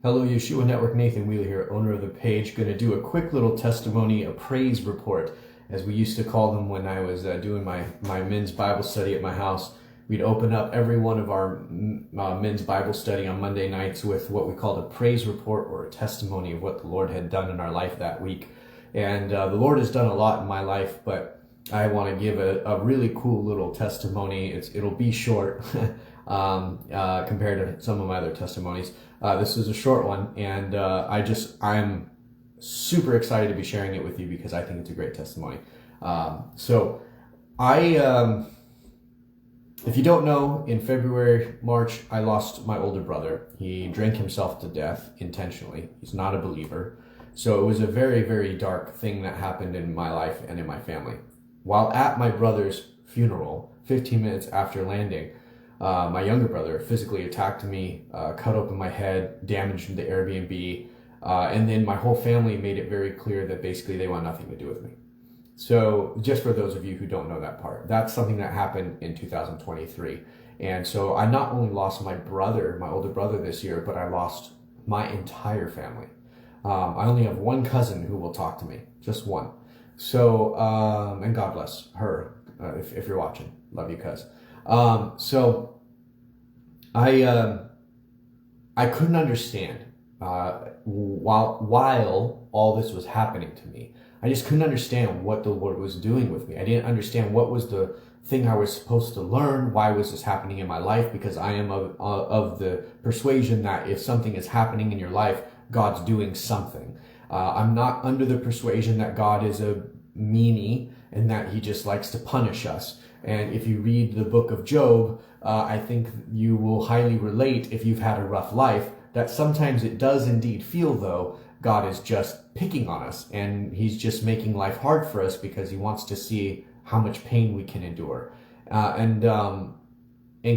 Hello, Yeshua Network. Nathan Wheeler here, owner of the page. Going to do a quick little testimony, a praise report, as we used to call them when I was doing my men's Bible study at my house. We'd open up every one of our men's Bible study on Monday nights with what we called a praise report or a testimony of what the Lord had done in our life that week. And the Lord has done a lot in my life, but I want to give a really cool little testimony. It'll be short compared to some of my other testimonies. This is a short one, and I'm super excited to be sharing it with you because I think it's a great testimony. If you don't know, in February, March, I lost my older brother. He drank himself to death intentionally. He's not a believer. So it was a very, very dark thing that happened in my life and in my family. While at my brother's funeral, 15 minutes after landing, my younger brother physically attacked me, cut open my head, damaged the Airbnb, and then my whole family made it very clear that basically they want nothing to do with me. So just for those of you who don't know that part, that's something that happened in 2023. And so I not only lost my brother, my older brother this year, but I lost my entire family. I only have one cousin who will talk to me, just one. So, and God bless her, if you're watching, love you, cuz. So I couldn't understand, while all this was happening to me, I just couldn't understand what the Lord was doing with me. I didn't understand what was the thing I was supposed to learn. Why was this happening in my life? Because I am of the persuasion that if something is happening in your life, God's doing something. I'm not under the persuasion that God is a meanie and that he just likes to punish us. And if you read the book of Job, I think you will highly relate, if you've had a rough life, that sometimes it does indeed feel, though, God is just picking on us and he's just making life hard for us because he wants to see how much pain we can endure. And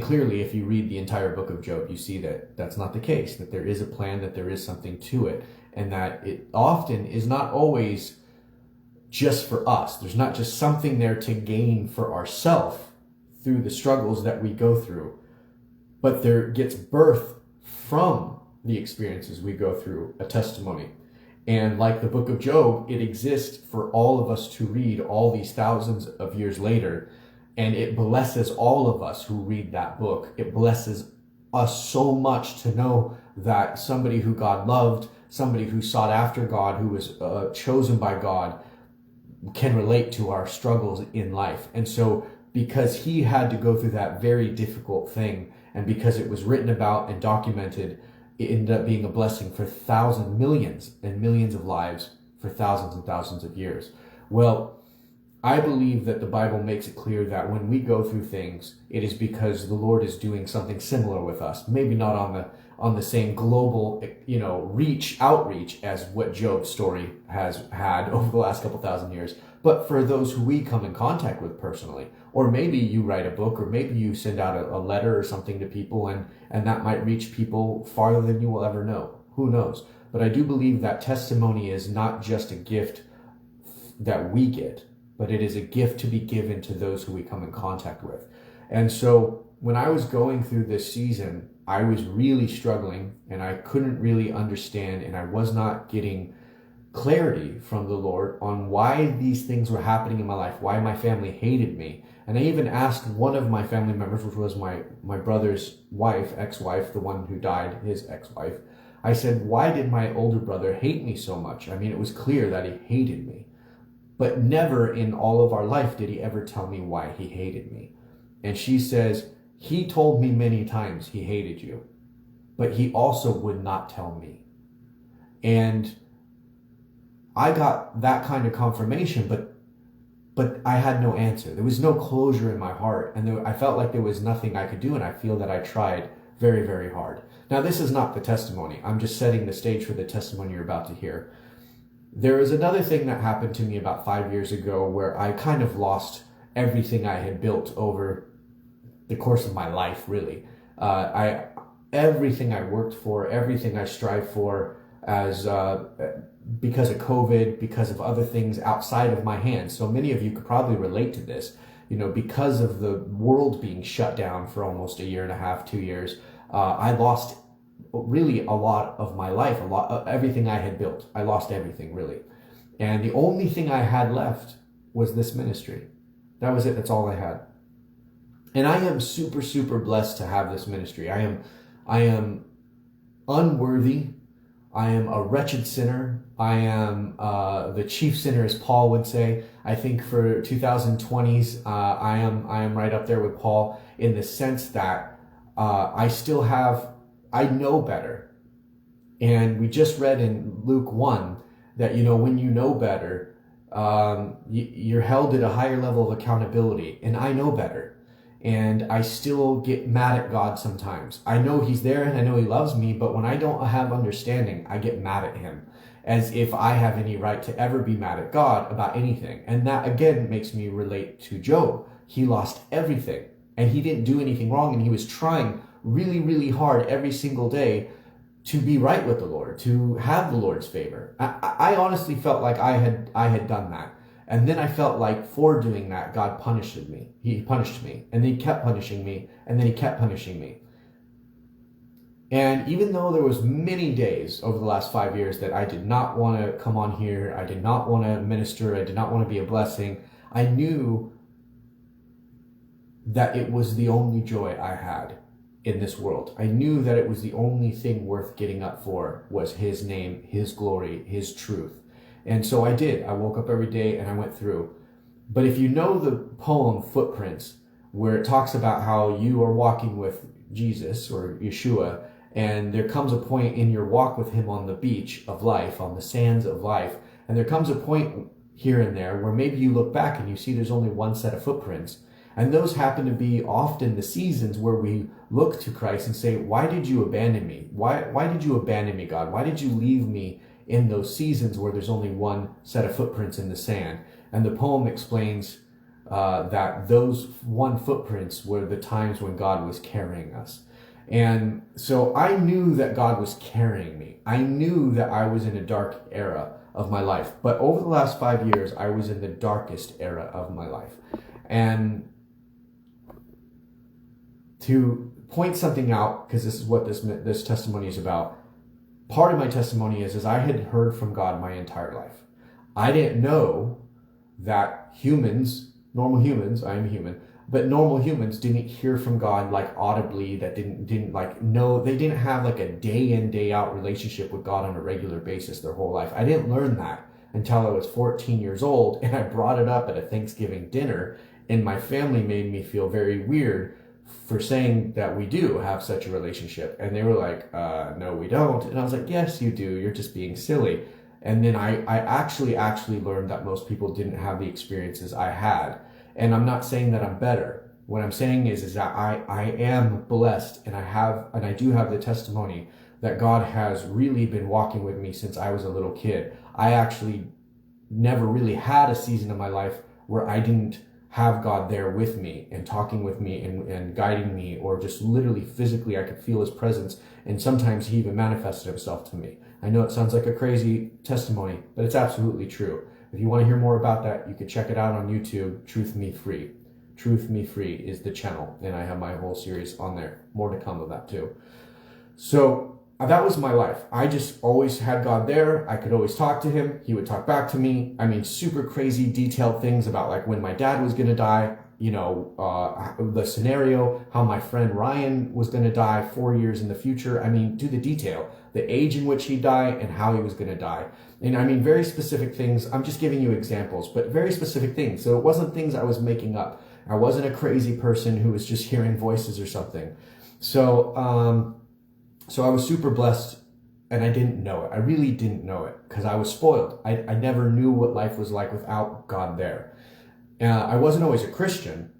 clearly, if you read the entire book of Job, you see that that's not the case, that there is a plan, that there is something to it, and that it often is not always just for us. There's not just something there to gain for ourselves through the struggles that we go through, but there gets birth from the experiences we go through, a testimony. And like the book of Job, it exists for all of us to read all these thousands of years later, and it blesses all of us who read that book. It blesses us so much to know that somebody who God loved, somebody who sought after God, who was chosen by God, can relate to our struggles in life. And so because he had to go through that very difficult thing, and because it was written about and documented, it ended up being a blessing for thousands, millions and millions of lives for thousands and thousands of years. Well, I believe that the Bible makes it clear that when we go through things, it is because the Lord is doing something similar with us. Maybe not on the same global, outreach as what Job's story has had over the last couple thousand years, but for those who we come in contact with personally. Or maybe you write a book, or maybe you send out a letter or something to people, and that might reach people farther than you will ever know. Who knows? But I do believe that testimony is not just a gift that we get, but it is a gift to be given to those who we come in contact with. And so when I was going through this season, I was really struggling, and I couldn't really understand, and I was not getting clarity from the Lord on why these things were happening in my life, why my family hated me. And I even asked one of my family members, which was my brother's wife, ex-wife, the one who died, his ex-wife. I said, why did my older brother hate me so much? I mean, it was clear that he hated me. But never in all of our life did he ever tell me why he hated me. And she says, he told me many times he hated you, but he also would not tell me. And I got that kind of confirmation, but I had no answer. There was no closure in my heart, and I felt like there was nothing I could do, and I feel that I tried very, very hard. Now, this is not the testimony. I'm just setting the stage for the testimony you're about to hear. There is another thing that happened to me about 5 years ago where I kind of lost everything I had built over the course of my life, really. Everything I worked for, everything I strived for, because of COVID, because of other things outside of my hands. So many of you could probably relate to this. Because of the world being shut down for almost a year and a half, 2 years, I lost really a lot of my life, a lot of everything I had built. I lost everything, really. And the only thing I had left was this ministry. That was it. That's all I had. And I am super, super blessed to have this ministry. I am unworthy. I am a wretched sinner. I am the chief sinner, as Paul would say. I think for 2020s, I am right up there with Paul in the sense that I know better. And we just read in Luke 1 that, when you know better, you're held at a higher level of accountability. And I know better. And I still get mad at God sometimes. I know he's there and I know he loves me, but when I don't have understanding, I get mad at him as if I have any right to ever be mad at God about anything. And that again makes me relate to Job. He lost everything and he didn't do anything wrong, and he was trying really, really hard every single day to be right with the Lord, to have the Lord's favor. I honestly felt like I had done that. And then I felt like for doing that, God punished me. He punished me. And then he kept punishing me. And then he kept punishing me. And even though there was many days over the last 5 years that I did not want to come on here, I did not want to minister, I did not want to be a blessing, I knew that it was the only joy I had in this world. I knew that it was the only thing worth getting up for was his name, his glory, his truth. And so I did. I woke up every day and I went through. But if you know the poem Footprints, where it talks about how you are walking with Jesus or Yeshua, and there comes a point in your walk with him on the beach of life, on the sands of life, and there comes a point here and there where maybe you look back and you see there's only one set of footprints. And those happen to be often the seasons where we look to Christ and say, why did you abandon me? Why did you abandon me, God? Why did you leave me in those seasons where there's only one set of footprints in the sand? And the poem explains that those one footprints were the times when God was carrying us. And so I knew that God was carrying me. I knew that I was in a dark era of my life. But over the last 5 years, I was in the darkest era of my life. And to point something out, because this is what this testimony is about, part of my testimony is I had heard from God my entire life. I didn't know that humans, normal humans, I am human, but normal humans didn't hear from God like audibly, that didn't like know, they didn't have like a day in, day out relationship with God on a regular basis their whole life. I didn't learn that until I was 14 years old, and I brought it up at a Thanksgiving dinner, and my family made me feel very weird for saying that we do have such a relationship. And they were like, no, we don't. And I was like, yes, you do. You're just being silly. And then I actually learned that most people didn't have the experiences I had. And I'm not saying that I'm better. What I'm saying is that I am blessed, and I do have the testimony that God has really been walking with me since I was a little kid. I actually never really had a season of my life where I didn't have God there with me and talking with me and guiding me, or just literally physically I could feel his presence, and sometimes he even manifested himself to me. I know it sounds like a crazy testimony, but it's absolutely true. If you want to hear more about that, you can check it out on YouTube, Truth Me Free. Truth Me Free is the channel, and I have my whole series on there. More to come of that too. So that was my life. I just always had God there. I could always talk to him. He would talk back to me. I mean, super crazy detailed things about like when my dad was going to die, the scenario, how my friend Ryan was going to die 4 years in the future. I mean, to the detail, the age in which he'd die and how he was going to die. And I mean, very specific things. I'm just giving you examples, but very specific things. So it wasn't things I was making up. I wasn't a crazy person who was just hearing voices or something. So I was super blessed, and I didn't know it. I really didn't know it because I was spoiled. I never knew what life was like without God there. I wasn't always a Christian,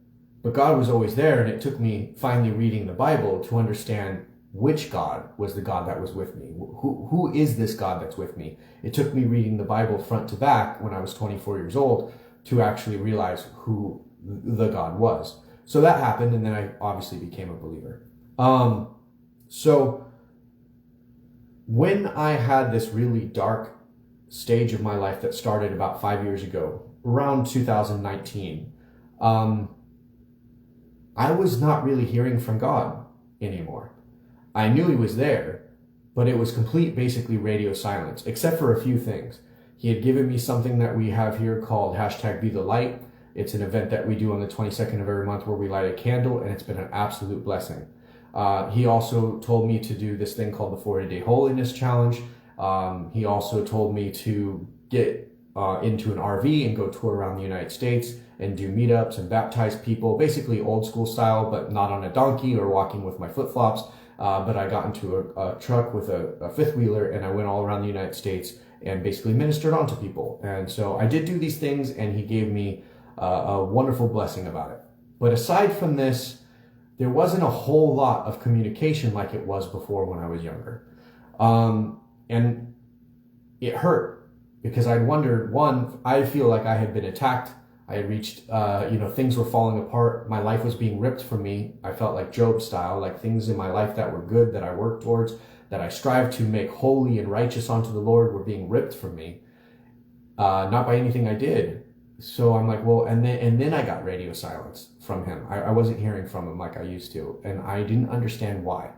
but God was always there, and it took me finally reading the Bible to understand which God was the God that was with me. Who is this God that's with me? It took me reading the Bible front to back when I was 24 years old to actually realize who the God was. So that happened, and then I obviously became a believer. So when I had this really dark stage of my life that started about 5 years ago, around 2019, I was not really hearing from God anymore. I knew he was there, but it was complete, basically radio silence, except for a few things. He had given me something that we have here called #BeTheLight. It's an event that we do on the 22nd of every month where we light a candle, and it's been an absolute blessing. He also told me to do this thing called the 40-Day Holiness Challenge. He also told me to get into an RV and go tour around the United States and do meetups and baptize people, basically old school style, but not on a donkey or walking with my flip-flops. But I got into a truck with a fifth wheeler, and I went all around the United States and basically ministered onto people. And so I did do these things, and he gave me a wonderful blessing about it. But aside from this, there wasn't a whole lot of communication like it was before when I was younger. And it hurt because I wondered, one, I feel like I had been attacked. I had reached, things were falling apart. My life was being ripped from me. I felt like Job style, like things in my life that were good, that I worked towards, that I strived to make holy and righteous unto the Lord, were being ripped from me. Not by anything I did. So I'm like, well, and then I got radio silence from him. I wasn't hearing from him like I used to, and I didn't understand why.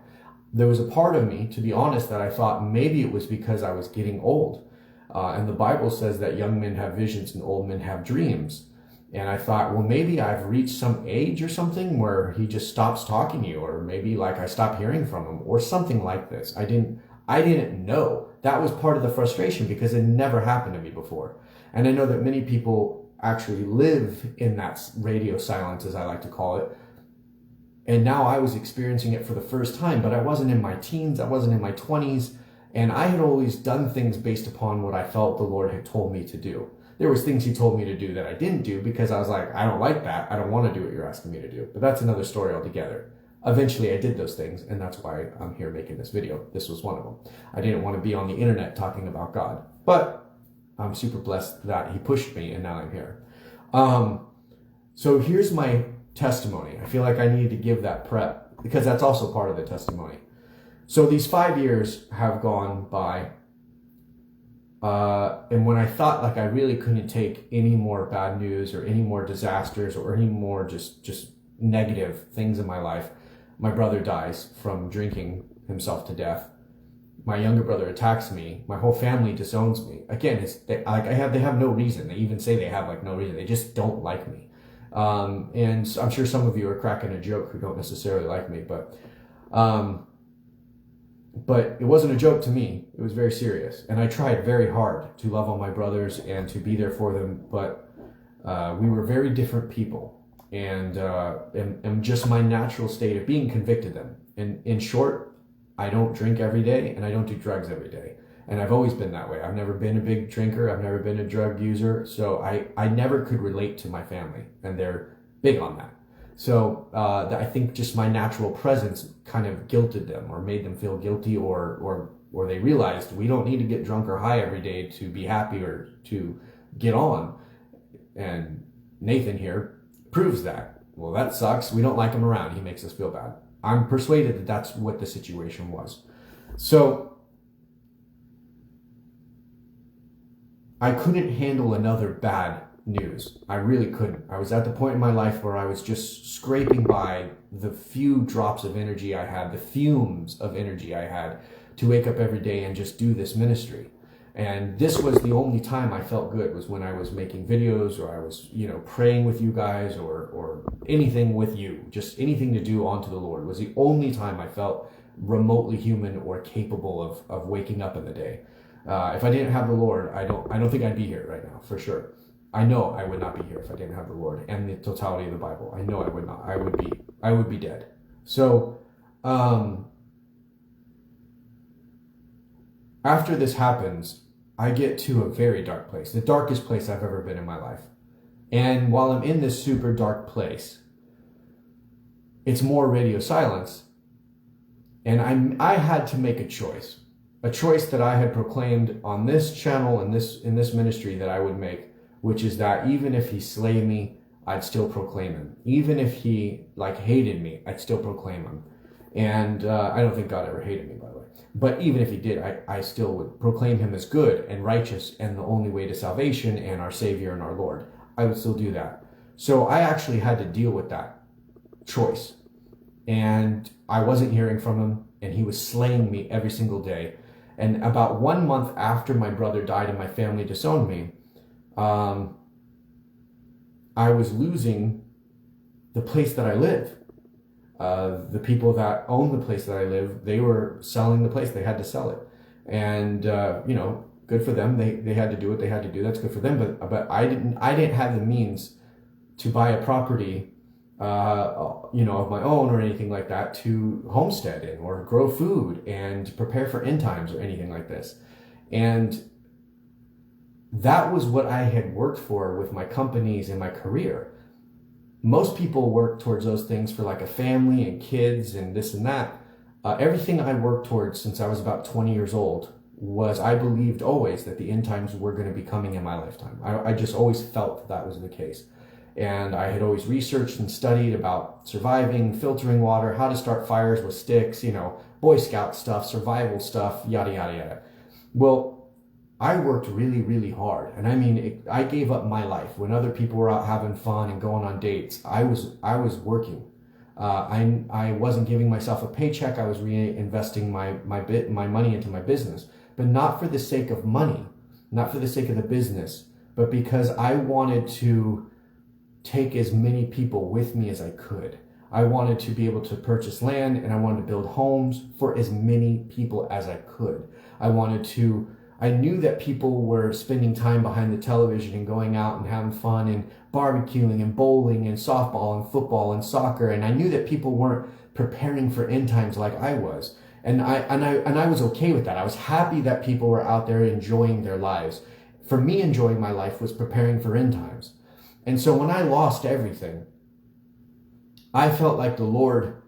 There was a part of me, to be honest, that I thought maybe it was because I was getting old. And the Bible says that young men have visions and old men have dreams. And I thought, well, maybe I've reached some age or something where he just stops talking to you, or maybe like I stopped hearing from him or something like this. I didn't know. That was part of the frustration because it never happened to me before. And I know that many people actually live in that radio silence, as I like to call it. And now I was experiencing it for the first time, but I wasn't in my teens, I wasn't in my 20s, and I had always done things based upon what I felt the Lord had told me to do. There was things he told me to do that I didn't do because I was like, I don't like that. I don't want to do what you're asking me to do. But that's another story altogether. Eventually I did those things, and that's why I'm here making this video. This was one of them. I didn't want to be on the internet talking about God, but I'm super blessed that he pushed me, and now I'm here. So here's my testimony. I feel like I needed to give that prep because that's also part of the testimony. So these 5 years have gone by, and when I thought like I really couldn't take any more bad news or any more disasters or any more just negative things in my life, my brother dies from drinking himself to death. My younger brother attacks me. My whole family disowns me. Again, they have no reason. They even say they have like no reason. They just don't like me. And I'm sure some of you are cracking a joke who don't necessarily like me, but it wasn't a joke to me. It was very serious. And I tried very hard to love on my brothers and to be there for them, but we were very different people. And just my natural state of being convicted them. And in short, I don't drink every day and I don't do drugs every day. And I've always been that way. I've never been a big drinker. I've never been a drug user. So I never could relate to my family, and they're big on that. So I think just my natural presence kind of guilted them or made them feel guilty, or they realized we don't need to get drunk or high every day to be happy or to get on. And Nathan here proves that. Well, that sucks. We don't like him around. He makes us feel bad. I'm persuaded that that's what the situation was. So I couldn't handle another bad news. I really couldn't. I was at the point in my life where I was just scraping by the few drops of energy I had, the fumes of energy I had to wake up every day and just do this ministry. And this was the only time I felt good, was when I was making videos, or I was, praying with you guys, or anything with you. Just anything to do onto the Lord was the only time I felt remotely human or capable of waking up in the day. If I didn't have the Lord, I don't think I'd be here right now, for sure. I know I would not be here if I didn't have the Lord and the totality of the Bible. I know I would not. I would be dead. So, after this happens, I get to a very dark place, the darkest place I've ever been in my life. And while I'm in this super dark place, it's more radio silence. And I had to make a choice that I had proclaimed on this channel and in this ministry that I would make, which is that even if he slay me, I'd still proclaim him. Even if he hated me, I'd still proclaim him. And I don't think God ever hated me, by the way. But even if he did, I still would proclaim him as good and righteous and the only way to salvation and our Savior and our Lord. I would still do that. So I actually had to deal with that choice. And I wasn't hearing from him. and he was slaying me every single day. And about 1 month after my brother died and my family disowned me, I was losing the place that I live. The people that own the place that I live, they were selling the place. They had to sell it. And, good for them. They had to do what they had to do. That's good for them. But I didn't have the means to buy a property, of my own or anything like that to homestead in or grow food and prepare for end times or anything like this. And that was what I had worked for with my companies and my career. Most people work towards those things for like a family and kids and this and that. Everything I worked towards since I was about 20 years old was I believed always that the end times were going to be coming in my lifetime. I just always felt that was the case. And I had always researched and studied about surviving, filtering water, how to start fires with sticks, Boy Scout stuff, survival stuff, yada, yada, yada. Well, I worked really, really hard. And I mean, I gave up my life. When other people were out having fun and going on dates, I was working. I wasn't giving myself a paycheck. I was reinvesting my money into my business, but not for the sake of money, not for the sake of the business, but because I wanted to take as many people with me as I could. I wanted to be able to purchase land and I wanted to build homes for as many people as I could. I knew that people were spending time behind the television and going out and having fun and barbecuing and bowling and softball and football and soccer. And I knew that people weren't preparing for end times like I was. And I was okay with that. I was happy that people were out there enjoying their lives. For me, enjoying my life was preparing for end times. And so when I lost everything, I felt like the Lord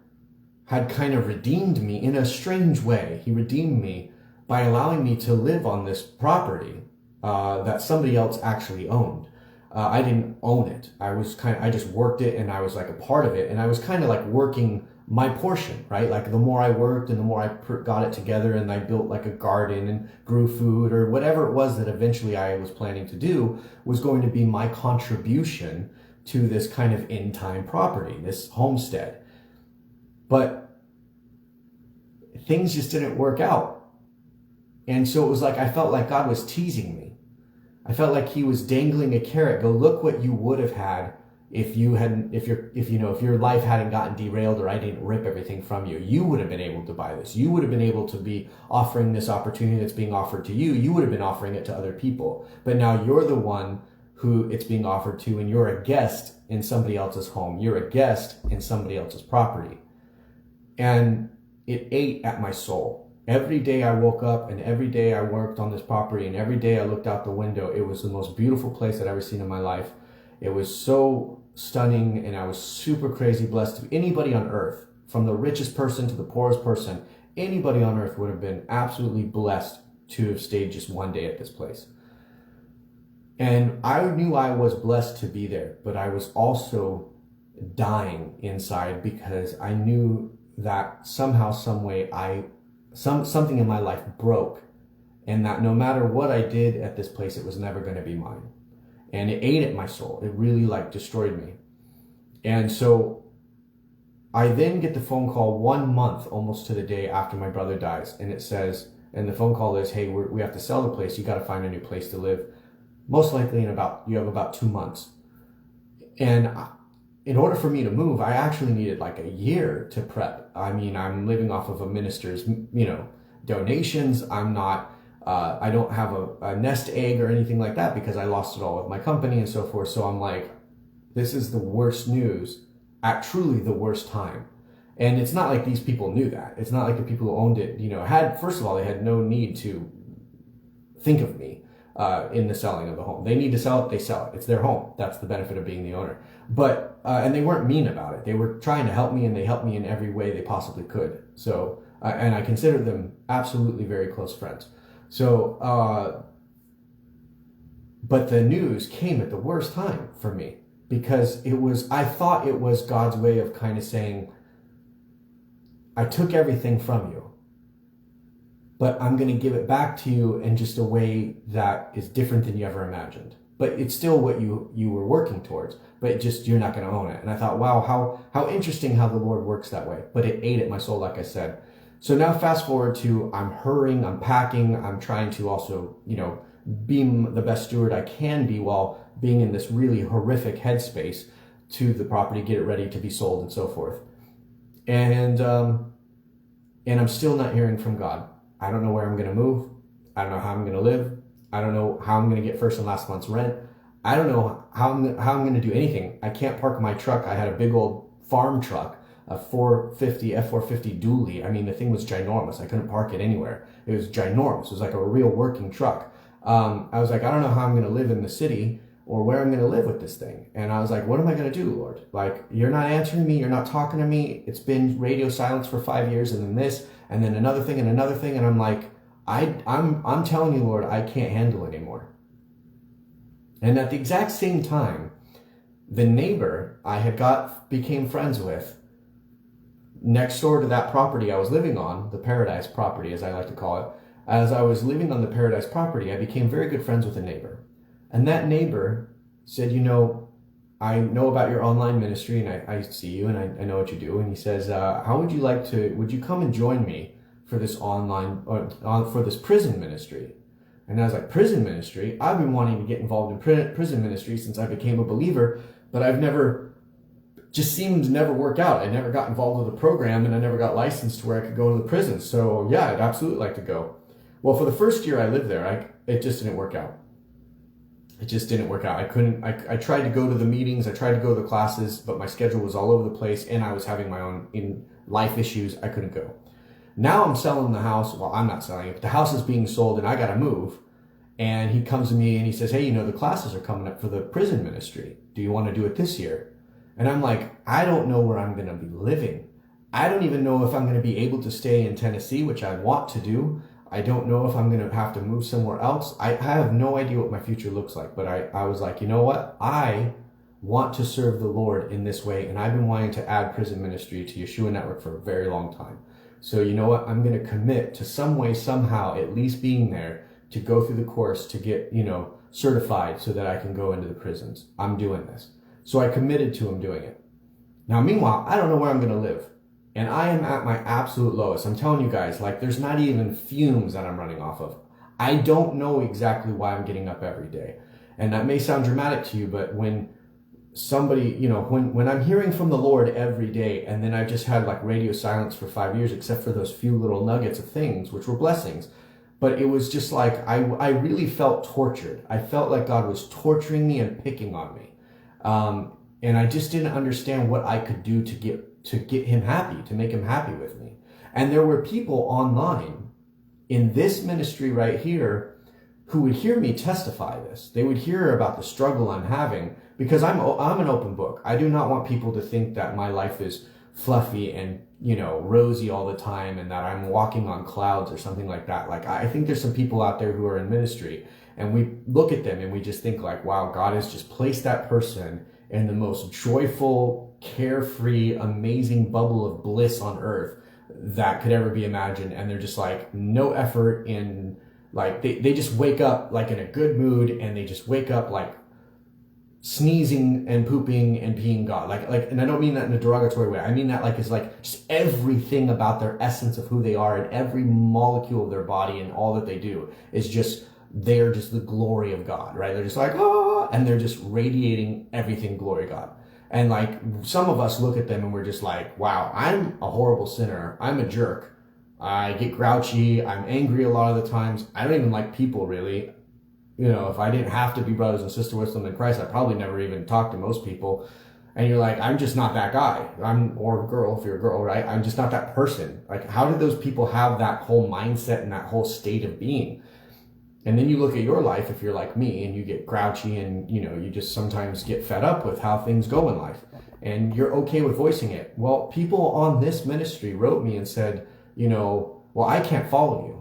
had kind of redeemed me in a strange way. He redeemed me by allowing me to live on this property that somebody else actually owned. I didn't own it. I just worked it and I was like a part of it. And I was kind of like working my portion, right? Like the more I worked and the more I got it together and I built like a garden and grew food or whatever it was that eventually I was planning to do was going to be my contribution to this kind of end time property, this homestead. But things just didn't work out. And so it was like, I felt like God was teasing me. I felt like he was dangling a carrot. Go, look what you would have had if your life hadn't gotten derailed or I didn't rip everything from you. You would have been able to buy this. You would have been able to be offering this opportunity that's being offered to you. You would have been offering it to other people. But now you're the one who it's being offered to, and you're a guest in somebody else's home. You're a guest in somebody else's property. And it ate at my soul. Every day I woke up and every day I worked on this property and every day I looked out the window. It was the most beautiful place I'd ever seen in my life. It was so stunning and I was super crazy blessed. To anybody on earth, from the richest person to the poorest person, anybody on earth would have been absolutely blessed to have stayed just one day at this place. And I knew I was blessed to be there, but I was also dying inside because I knew that somehow, some way, something in my life broke, and that no matter what I did at this place, it was never going to be mine. And it ate at my soul. It really destroyed me. And so I then get the phone call 1 month almost to the day after my brother dies. And it says, and the phone call is, hey, we have to sell the place. You got to find a new place to live. Most likely you have about 2 months. And in order for me to move, I actually needed like a year to prep. I mean, I'm living off of a minister's, donations. I don't have a nest egg or anything like that because I lost it all with my company and so forth. So I'm like, this is the worst news at truly the worst time. And it's not like these people knew that. It's not like the people who owned it, first of all, they had no need to think of me in the selling of the home. They need to sell it, they sell it. It's their home. That's the benefit of being the owner. But, and they weren't mean about it. They were trying to help me and they helped me in every way they possibly could. So, and I consider them absolutely very close friends. So, but the news came at the worst time for me because I thought it was God's way of kind of saying, I took everything from you, but I'm going to give it back to you in just a way that is different than you ever imagined. But it's still what you were working towards, but you're not going to own it. And I thought, wow, how interesting how the Lord works that way. But it ate at my soul, like I said. So now fast forward to I'm hurrying, I'm packing, I'm trying to also, be the best steward I can be while being in this really horrific headspace to the property, get it ready to be sold and so forth. And I'm still not hearing from God. I don't know where I'm going to move. I don't know how I'm going to live. I don't know how I'm going to get first and last month's rent. I don't know how I'm going to do anything. I can't park my truck. I had a big old farm truck, a F450 dually. I mean, the thing was ginormous. I couldn't park it anywhere. It was ginormous. It was like a real working truck. I was like, I don't know how I'm going to live in the city or where I'm going to live with this thing. And I was like, what am I going to do, Lord? Like, you're not answering me. You're not talking to me. It's been radio silence for 5 years, and then this, and then another thing and another thing. And I'm like, I'm telling you, Lord, I can't handle it anymore. And at the exact same time, the neighbor I had became friends with next door to that property I was living on, the Paradise property, as I like to call it, as I was living on the Paradise property, I became very good friends with a neighbor. And that neighbor said, I know about your online ministry, and I see you, and I know what you do. And he says, would you come and join me for this for this prison ministry? And I was like, prison ministry? I've been wanting to get involved in prison ministry since I became a believer, but just seemed to never work out. I never got involved with the program, and I never got licensed to where I could go to the prison. So yeah, I'd absolutely like to go. Well, for the first year I lived there, it just didn't work out. It just didn't work out. I tried to go to the meetings, I tried to go to the classes, but my schedule was all over the place, and I was having my own life issues. I couldn't go. Now I'm selling the house. Well, I'm not selling it, but the house is being sold and I got to move. And he comes to me and he says, hey, the classes are coming up for the prison ministry. Do you want to do it this year? And I'm like, I don't know where I'm going to be living. I don't even know if I'm going to be able to stay in Tennessee, which I want to do. I don't know if I'm going to have to move somewhere else. I have no idea what my future looks like. But I was like, you know what? I want to serve the Lord in this way. And I've been wanting to add prison ministry to Yeshua Network for a very long time. So you know what? I'm going to commit to some way, somehow, at least being there to go through the course to get, certified so that I can go into the prisons. I'm doing this. So I committed to him doing it. Now, meanwhile, I don't know where I'm going to live. And I am at my absolute lowest. I'm telling you guys, there's not even fumes that I'm running off of. I don't know exactly why I'm getting up every day. And that may sound dramatic to you, but when somebody, when I'm hearing from the Lord every day, and then I've just had radio silence for 5 years, except for those few little nuggets of things, which were blessings. But it was just I really felt tortured. I felt like God was torturing me and picking on me. And I just didn't understand what I could do to get him happy, to make him happy with me. And there were people online in this ministry right here who would hear me testify this. They would hear about the struggle I'm having, because I'm an open book. I do not want people to think that my life is fluffy and, rosy all the time and that I'm walking on clouds or something like that. I think there's some people out there who are in ministry and we look at them and we just think wow, God has just placed that person in the most joyful, carefree, amazing bubble of bliss on earth that could ever be imagined. And they're just no effort in, they just wake up in a good mood, and they just wake up sneezing and pooping and peeing God. And I don't mean that in a derogatory way. I mean that it's just everything about their essence of who they are, and every molecule of their body and all that they do is just, they're just the glory of God, right? They're just and they're just radiating everything glory of God. And some of us look at them and we're just wow, I'm a horrible sinner. I'm a jerk. I get grouchy. I'm angry a lot of the times. I don't even like people, really. If I didn't have to be brothers and sisters with them in Christ, I'd probably never even talk to most people. And you're I'm just not that guy. Or girl, if you're a girl, right? I'm just not that person. How did those people have that whole mindset and that whole state of being? And then you look at your life, if you're like me, and you get grouchy and, you just sometimes get fed up with how things go in life. And you're okay with voicing it. Well, people on this ministry wrote me and said, well, I can't follow you.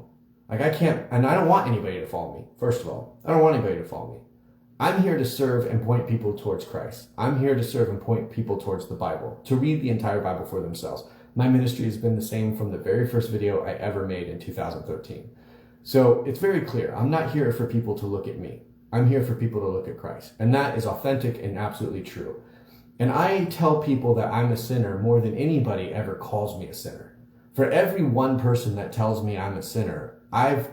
I can't, and I don't want anybody to follow me, first of all. I don't want anybody to follow me. I'm here to serve and point people towards Christ. I'm here to serve and point people towards the Bible, to read the entire Bible for themselves. My ministry has been the same from the very first video I ever made in 2013. So it's very clear. I'm not here for people to look at me. I'm here for people to look at Christ. And that is authentic and absolutely true. And I tell people that I'm a sinner more than anybody ever calls me a sinner. For every one person that tells me I'm a sinner, I've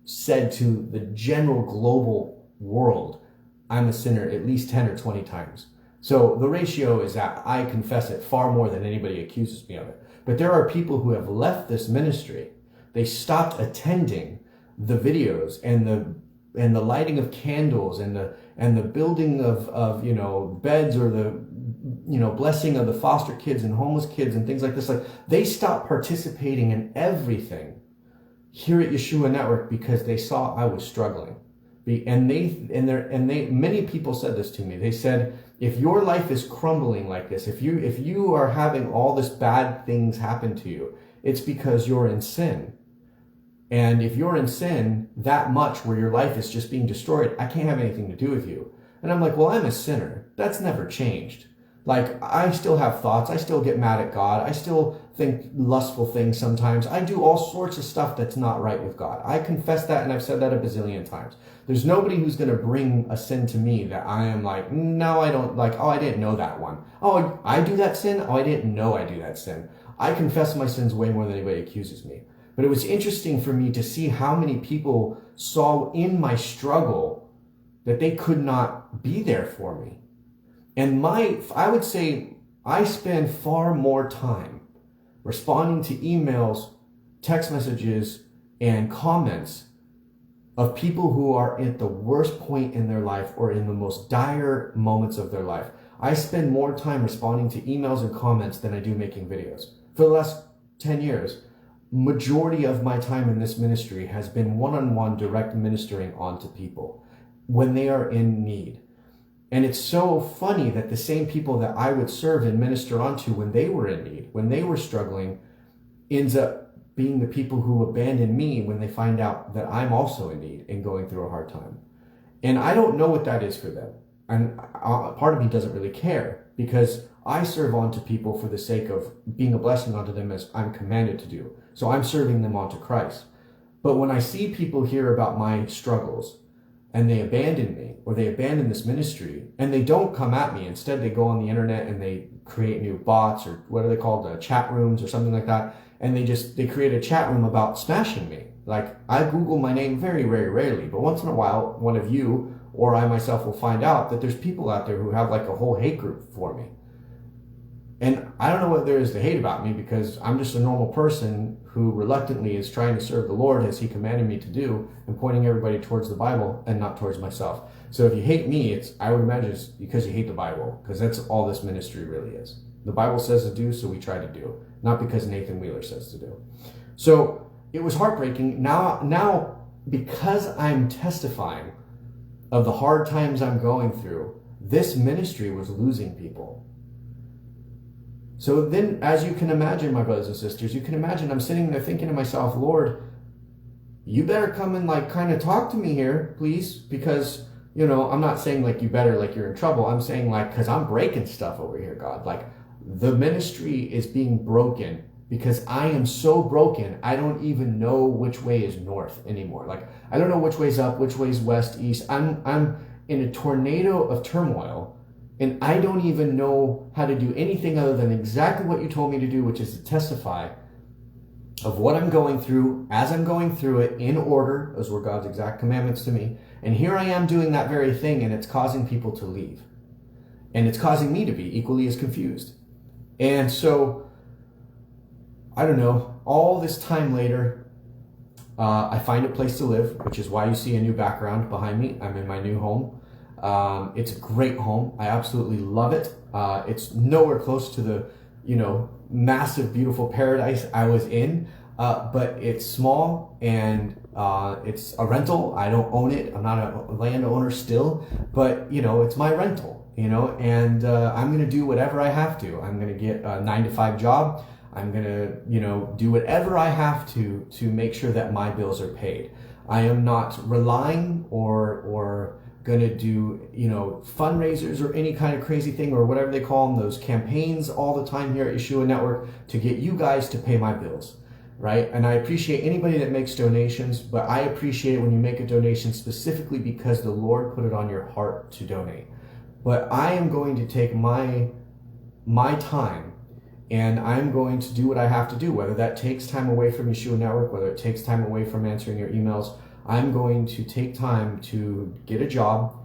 said to the general global world, I'm a sinner at least 10 or 20 times. So the ratio is that I confess it far more than anybody accuses me of it. But there are people who have left this ministry. They stopped attending the videos and the lighting of candles and the building of beds, or the blessing of the foster kids and homeless kids and things like this. Like, they stopped participating in everything here at Yeshua Network because they saw I was struggling. Many people said this to me. They said, if your life is crumbling like this, if you are having all this bad things happen to you, it's because you're in sin. And if you're in sin that much where your life is just being destroyed, I can't have anything to do with you. And I'm like, well, I'm a sinner. That's never changed. Like, I still have thoughts. I still get mad at God. I still think lustful things sometimes. I do all sorts of stuff that's not right with God. I confess that, and I've said that a bazillion times. There's nobody who's going to bring a sin to me that I am like, no, I don't like, oh, I didn't know that one. Oh, I do that sin? Oh, I didn't know I do that sin. I confess my sins way more than anybody accuses me. But it was interesting for me to see how many people saw in my struggle that they could not be there for me. And I would say I spend far more time responding to emails, text messages, and comments of people who are at the worst point in their life or in the most dire moments of their life. I spend more time responding to emails and comments than I do making videos. For the last 10 years, majority of my time in this ministry has been one-on-one direct ministering onto people when they are in need. And it's so funny that the same people that I would serve and minister onto when they were in need, when they were struggling, ends up being the people who abandon me when they find out that I'm also in need and going through a hard time. And I don't know what that is for them. And part of me doesn't really care, because I serve on to people for the sake of being a blessing unto them as I'm commanded to do. So I'm serving them onto Christ. But when I see people hear about my struggles and they abandon me, or they abandon this ministry, and they don't come at me, instead they go on the internet and they create new bots, or what are they called, chat rooms or something like that, and they create a chat room about smashing me. Like, I Google my name very, very rarely, but once in a while, one of you or I myself will find out that there's people out there who have like a whole hate group for me. And I don't know what there is to hate about me, because I'm just a normal person who reluctantly is trying to serve the Lord as he commanded me to do, and pointing everybody towards the Bible and not towards myself. So if you hate me, I would imagine it's because you hate the Bible, because that's all this ministry really is. The Bible says to do, so we try to do, not because Nathan Wheeler says to do. So it was heartbreaking. Now, because I'm testifying of the hard times I'm going through, this ministry was losing people. So then, as you can imagine, my brothers and sisters, you can imagine I'm sitting there thinking to myself, Lord, you better come and like kind of talk to me here, please, because, I'm not saying like you better, like you're in trouble. I'm saying like, because I'm breaking stuff over here, God. Like, the ministry is being broken because I am so broken, I don't even know which way is north anymore. Like, I don't know which way's up, which way's west, east. I'm in a tornado of turmoil, and I don't even know how to do anything other than exactly what you told me to do, which is to testify of what I'm going through as I'm going through it in order. Those were God's exact commandments to me. And here I am doing that very thing, and it's causing people to leave. And it's causing me to be equally as confused. And so, I don't know, all this time later, I find a place to live, which is why you see a new background behind me. I'm in my new home. It's a great home. I absolutely love it. It's nowhere close to the, massive, beautiful paradise I was in, but it's small, and it's a rental. I don't own it. I'm not a landowner still, but, it's my rental, and I'm going to do whatever I have to. I'm going to get a 9-to-5 job. I'm going to, do whatever I have to make sure that my bills are paid. I am not relying or going to do, fundraisers or any kind of crazy thing, or whatever they call them, those campaigns all the time here at Yeshua Network to get you guys to pay my bills, right? And I appreciate anybody that makes donations, but I appreciate it when you make a donation specifically because the Lord put it on your heart to donate. But I am going to take my time And I'm going to do what I have to do, whether that takes time away from Yeshua Network, whether it takes time away from answering your emails. I'm going to take time to get a job,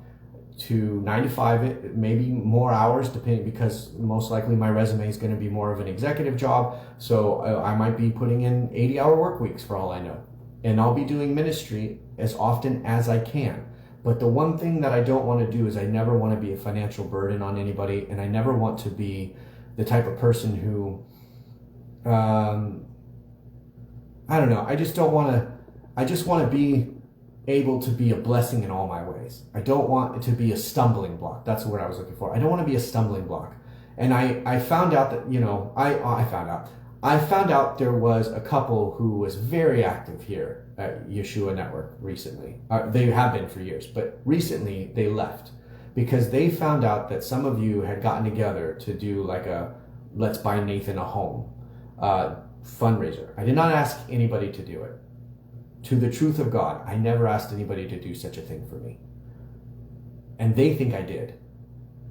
to 9 to 5, maybe more hours, depending, because most likely my resume is going to be more of an executive job. So I might be putting in 80-hour work weeks for all I know. And I'll be doing ministry as often as I can. But the one thing that I don't want to do is I never want to be a financial burden on anybody, and I never want to be the type of person who, I don't know, I just want to be able to be a blessing in all my ways. I don't want it to be a stumbling block. That's the word I was looking for. I don't want to be a stumbling block. And I found out that, I found out there was a couple who was very active here at Yeshua Network recently. They have been for years, but recently they left because they found out that some of you had gotten together to do like a Let's Buy Nathan a Home fundraiser. I did not ask anybody to do it. To the truth of God, I never asked anybody to do such a thing for me. And they think I did.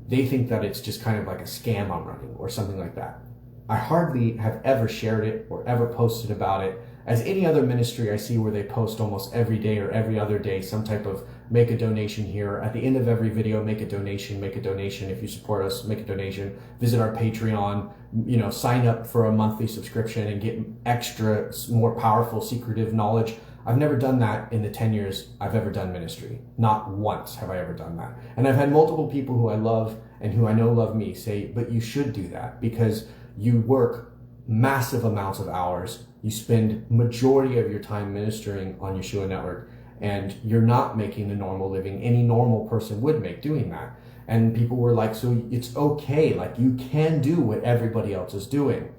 They think that it's just kind of like a scam I'm running or something like that. I hardly have ever shared it or ever posted about it. As any other ministry I see where they post almost every day or every other day some type of make a donation here. At the end of every video, make a donation, make a donation. If you support us, make a donation. Visit our Patreon, sign up for a monthly subscription and get extra, more powerful, secretive knowledge. I've never done that in the 10 years I've ever done ministry. Not once have I ever done that. And I've had multiple people who I love and who I know love me say, but you should do that because you work massive amounts of hours. You spend majority of your time ministering on Yeshua Network, and you're not making the normal living any normal person would make doing that. And people were like, so it's okay, like you can do what everybody else is doing.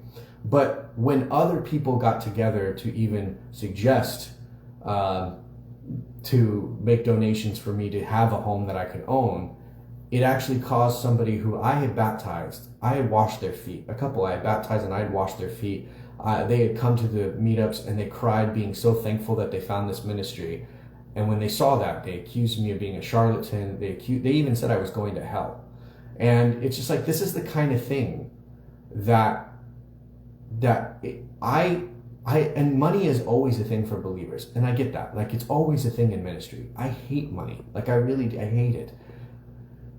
But when other people got together to even suggest to make donations for me to have a home that I could own, it actually caused somebody who I had baptized. I had washed their feet. A couple I had baptized and I had washed their feet. They had come to the meetups and they cried being so thankful that they found this ministry. And when they saw that, they accused me of being a charlatan. They even said I was going to hell. And it's just like, this is the kind of thing that and money is always a thing for believers. And I get that. Like, it's always a thing in ministry. I hate money. Like, I hate it.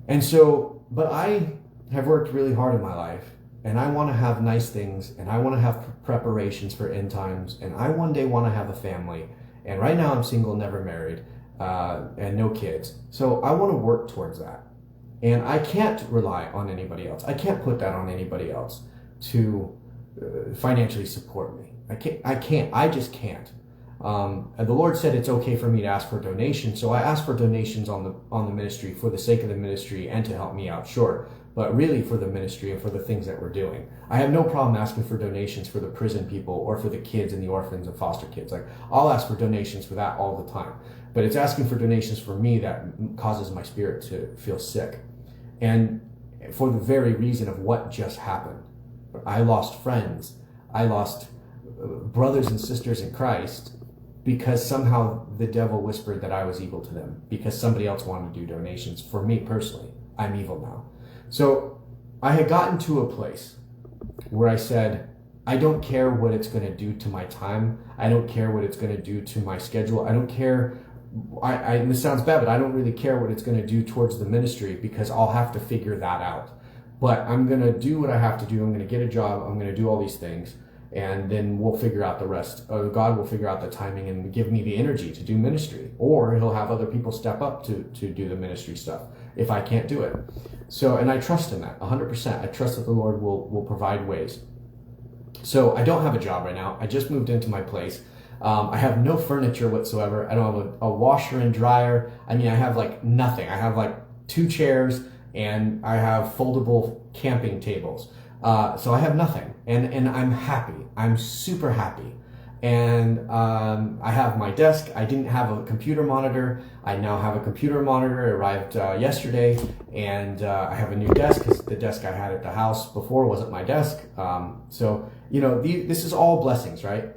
And so, but I have worked really hard in my life, and I want to have nice things, and I want to have preparations for end times, and I one day want to have a family. And right now I'm single, never married, and no kids. So I want to work towards that. And I can't rely on anybody else. I can't put that on anybody else to financially support me. I just can't. And the Lord said it's okay for me to ask for donations, so I asked for donations on the ministry for the sake of the ministry and to help me out, sure, but really for the ministry and for the things that we're doing. I have no problem asking for donations for the prison people or for the kids and the orphans and foster kids. Like, I'll ask for donations for that all the time, but it's asking for donations for me that causes my spirit to feel sick. And for the very reason of what just happened. I lost friends. I lost brothers and sisters in Christ because somehow the devil whispered that I was evil to them because somebody else wanted to do donations. For me personally, I'm evil now. So I had gotten to a place where I said, I don't care what it's going to do to my time. I don't care what it's going to do to my schedule. I don't care. And this sounds bad, but I don't really care what it's going to do towards the ministry because I'll have to figure that out. But I'm going to do what I have to do. I'm going to get a job. I'm going to do all these things. And then we'll figure out the rest. God will figure out the timing and give me the energy to do ministry. Or he'll have other people step up to do the ministry stuff if I can't do it. So, and I trust in that 100%. I trust that the Lord will provide ways. So I don't have a job right now. I just moved into my place. I have no furniture whatsoever. I don't have a washer and dryer. I mean, I have like nothing. I have like 2 chairs and I have foldable camping tables. So I have nothing, and I'm happy. I'm super happy. And I have my desk. I didn't have a computer monitor. I now have a computer monitor. It arrived yesterday, and I have a new desk because the desk I had at the house before wasn't my desk. So, this is all blessings, right?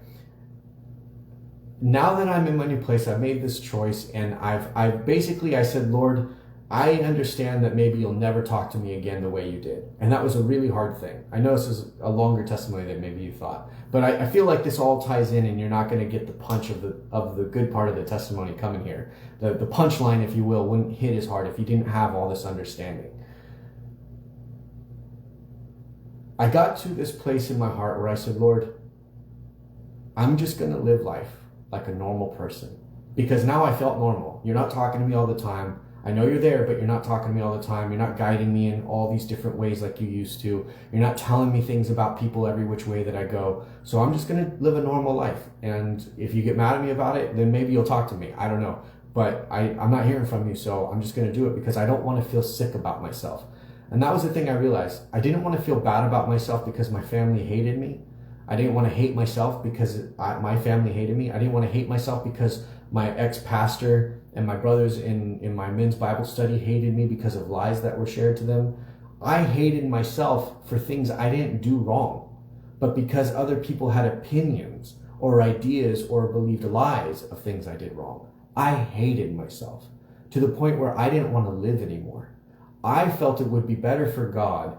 Now that I'm in my new place, I've made this choice, and I said, Lord, I understand that maybe you'll never talk to me again the way you did. And that was a really hard thing. I know this is a longer testimony than maybe you thought. But I feel like this all ties in, and you're not going to get the punch of the good part of the testimony coming here. The punchline, if you will, wouldn't hit as hard if you didn't have all this understanding. I got to this place in my heart where I said, Lord, I'm just going to live life like a normal person. Because now I felt normal. You're not talking to me all the time. I know you're there, but you're not talking to me all the time. You're not guiding me in all these different ways like you used to. You're not telling me things about people every which way that I go. So I'm just going to live a normal life. And if you get mad at me about it, then maybe you'll talk to me. I don't know. But I'm not hearing from you, so I'm just going to do it because I don't want to feel sick about myself. And that was the thing I realized. I didn't want to feel bad about myself because my family hated me. I didn't want to hate myself because my family hated me. I didn't want to hate myself because my ex-pastor and my brothers in my men's Bible study hated me because of lies that were shared to them. I hated myself for things I didn't do wrong, but because other people had opinions or ideas or believed lies of things I did wrong. I hated myself to the point where I didn't want to live anymore. I felt it would be better for God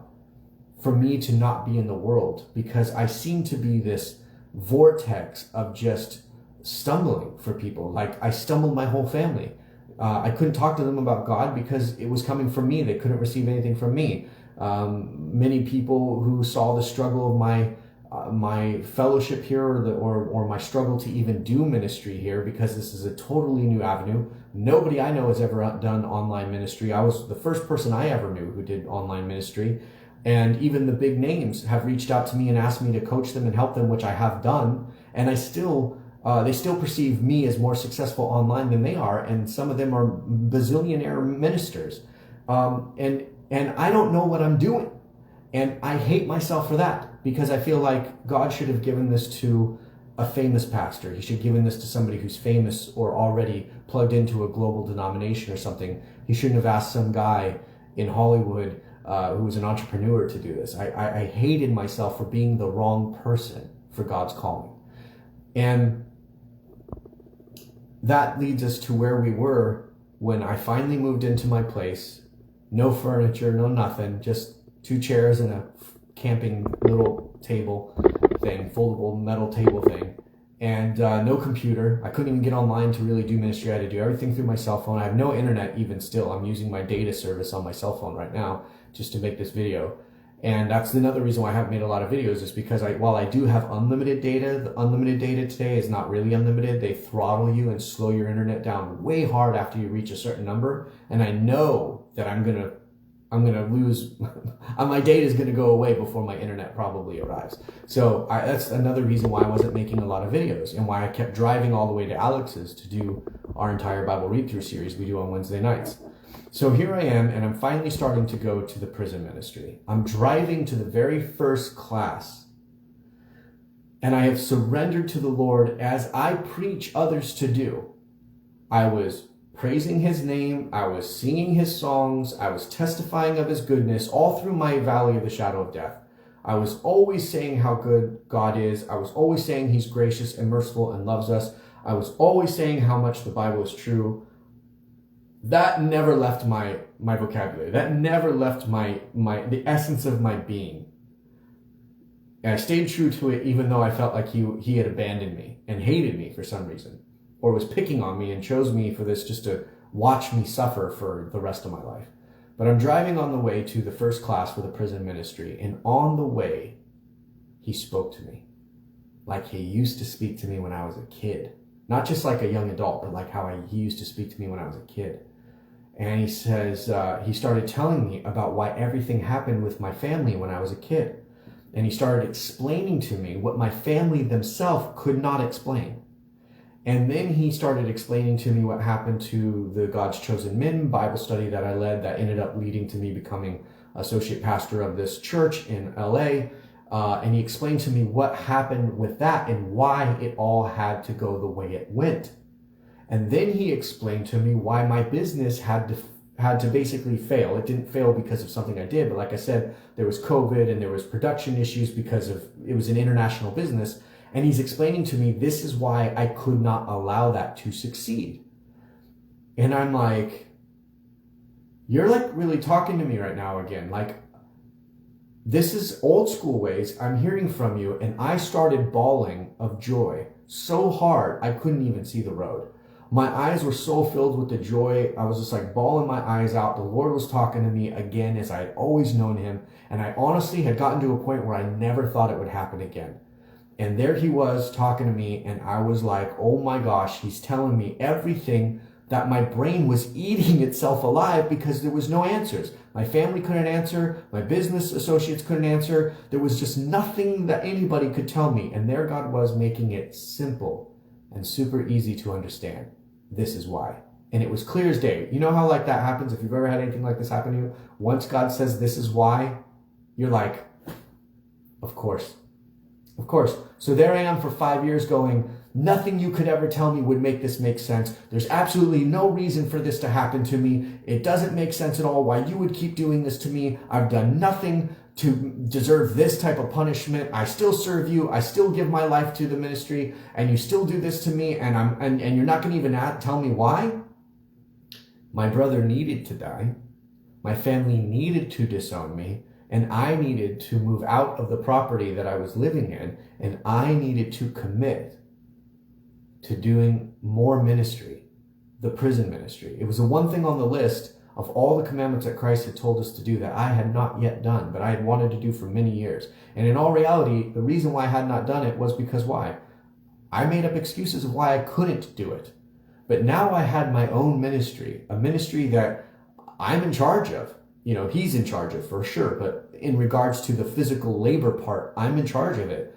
for me to not be in the world because I seemed to be this vortex of just stumbling for people. Like I stumbled my whole family. I couldn't talk to them about God because it was coming from me. They couldn't receive anything from me. Many people who saw the struggle of my fellowship here or my struggle to even do ministry here, because this is a totally new avenue. Nobody I know has ever done online ministry. I was the first person I ever knew who did online ministry. And even the big names have reached out to me and asked me to coach them and help them, which I have done. And they still perceive me as more successful online than they are. And some of them are bazillionaire ministers. And I don't know what I'm doing. And I hate myself for that because I feel like God should have given this to a famous pastor. He should have given this to somebody who's famous or already plugged into a global denomination or something. He shouldn't have asked some guy in Hollywood who was an entrepreneur to do this. I hated myself for being the wrong person for God's calling. And that leads us to where we were when I finally moved into my place. No furniture, no nothing, just 2 chairs and a camping little table thing, foldable metal table thing, and no computer. I couldn't even get online to really do ministry. I had to do everything through my cell phone. I have no internet even still. I'm using my data service on my cell phone right now just to make this video. And that's another reason why I haven't made a lot of videos, is because while I do have unlimited data, the unlimited data today is not really unlimited. They throttle you and slow your internet down way hard after you reach a certain number. And I know that I'm gonna lose, my data is gonna go away before my internet probably arrives. So that's another reason why I wasn't making a lot of videos and why I kept driving all the way to Alex's to do our entire Bible read-through series we do on Wednesday nights. So here I am, and I'm finally starting to go to the prison ministry. I'm driving to the very first class, and I have surrendered to the Lord as I preach others to do. I was praising his name, I was singing his songs, I was testifying of his goodness all through my valley of the shadow of death. I was always saying how good God is. I was always saying he's gracious and merciful and loves us. I was always saying how much the Bible is true. That never left my vocabulary. That never left the essence of my being. And I stayed true to it even though I felt like he had abandoned me and hated me for some reason, or was picking on me and chose me for this just to watch me suffer for the rest of my life. But I'm driving on the way to the first class for the prison ministry, and on the way, he spoke to me like he used to speak to me when I was a kid. Not just like a young adult, but like how he used to speak to me when I was a kid. And he says, he started telling me about why everything happened with my family when I was a kid. And he started explaining to me what my family themselves could not explain. And then he started explaining to me what happened to the God's Chosen Men Bible study that I led that ended up leading to me becoming associate pastor of this church in LA. And he explained to me what happened with that and why it all had to go the way it went. And then he explained to me why my business had to basically fail. It didn't fail because of something I did, but like I said, there was COVID and there was production issues because it was an international business. And he's explaining to me, this is why I could not allow that to succeed. And I'm like, you're like really talking to me right now again. Like, this is old school ways. I'm hearing from you. And I started bawling of joy so hard I couldn't even see the road. My eyes were so filled with the joy. I was just like bawling my eyes out. The Lord was talking to me again as I had always known him. And I honestly had gotten to a point where I never thought it would happen again. And there he was talking to me. And I was like, oh my gosh, he's telling me everything that my brain was eating itself alive because there was no answers. My family couldn't answer. My business associates couldn't answer. There was just nothing that anybody could tell me. And there God was, making it simple and super easy to understand. This is why. And it was clear as day. You know how like that happens? If you've ever had anything like this happen to you, once God says this is why, you're like, of course. Of course. So there I am for 5 years going, nothing you could ever tell me would make this make sense. There's absolutely no reason for this to happen to me. It doesn't make sense at all why you would keep doing this to me. I've done nothing to deserve this type of punishment. I still serve you. I still give my life to the ministry, and you still do this to me, and you're not going to even tell me why? My brother needed to die. My family needed to disown me, and I needed to move out of the property that I was living in, and I needed to commit to doing more ministry, the prison ministry. It was the one thing on the list of all the commandments that Christ had told us to do that I had not yet done, but I had wanted to do for many years. And in all reality, the reason why I had not done it was because why? I made up excuses of why I couldn't do it. But now I had my own ministry, a ministry that I'm in charge of. You know, he's in charge of for sure, but in regards to the physical labor part, I'm in charge of it.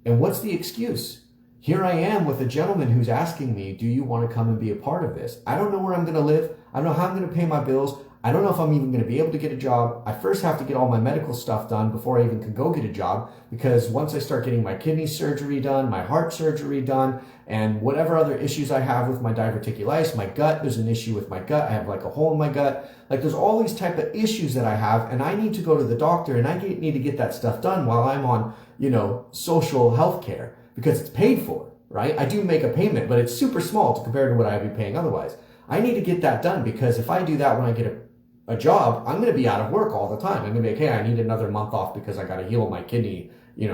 And what's the excuse? Here I am with a gentleman who's asking me, do you want to come and be a part of this? I don't know where I'm going to live. I don't know how I'm going to pay my bills. I don't know if I'm even going to be able to get a job. I first have to get all my medical stuff done before I even can go get a job, because once I start getting my kidney surgery done, my heart surgery done, and whatever other issues I have with my diverticulitis, my gut, there's an issue with my gut. I have like a hole in my gut. Like there's all these type of issues that I have, and I need to go to the doctor, and I need to get that stuff done while I'm on, social health care, because it's paid for, right? I do make a payment, but it's super small compared to what I'd be paying otherwise. I need to get that done, because if I do that when I get a job, I'm going to be out of work all the time. I'm going to be like, hey, I need another month off because I got to heal my kidney,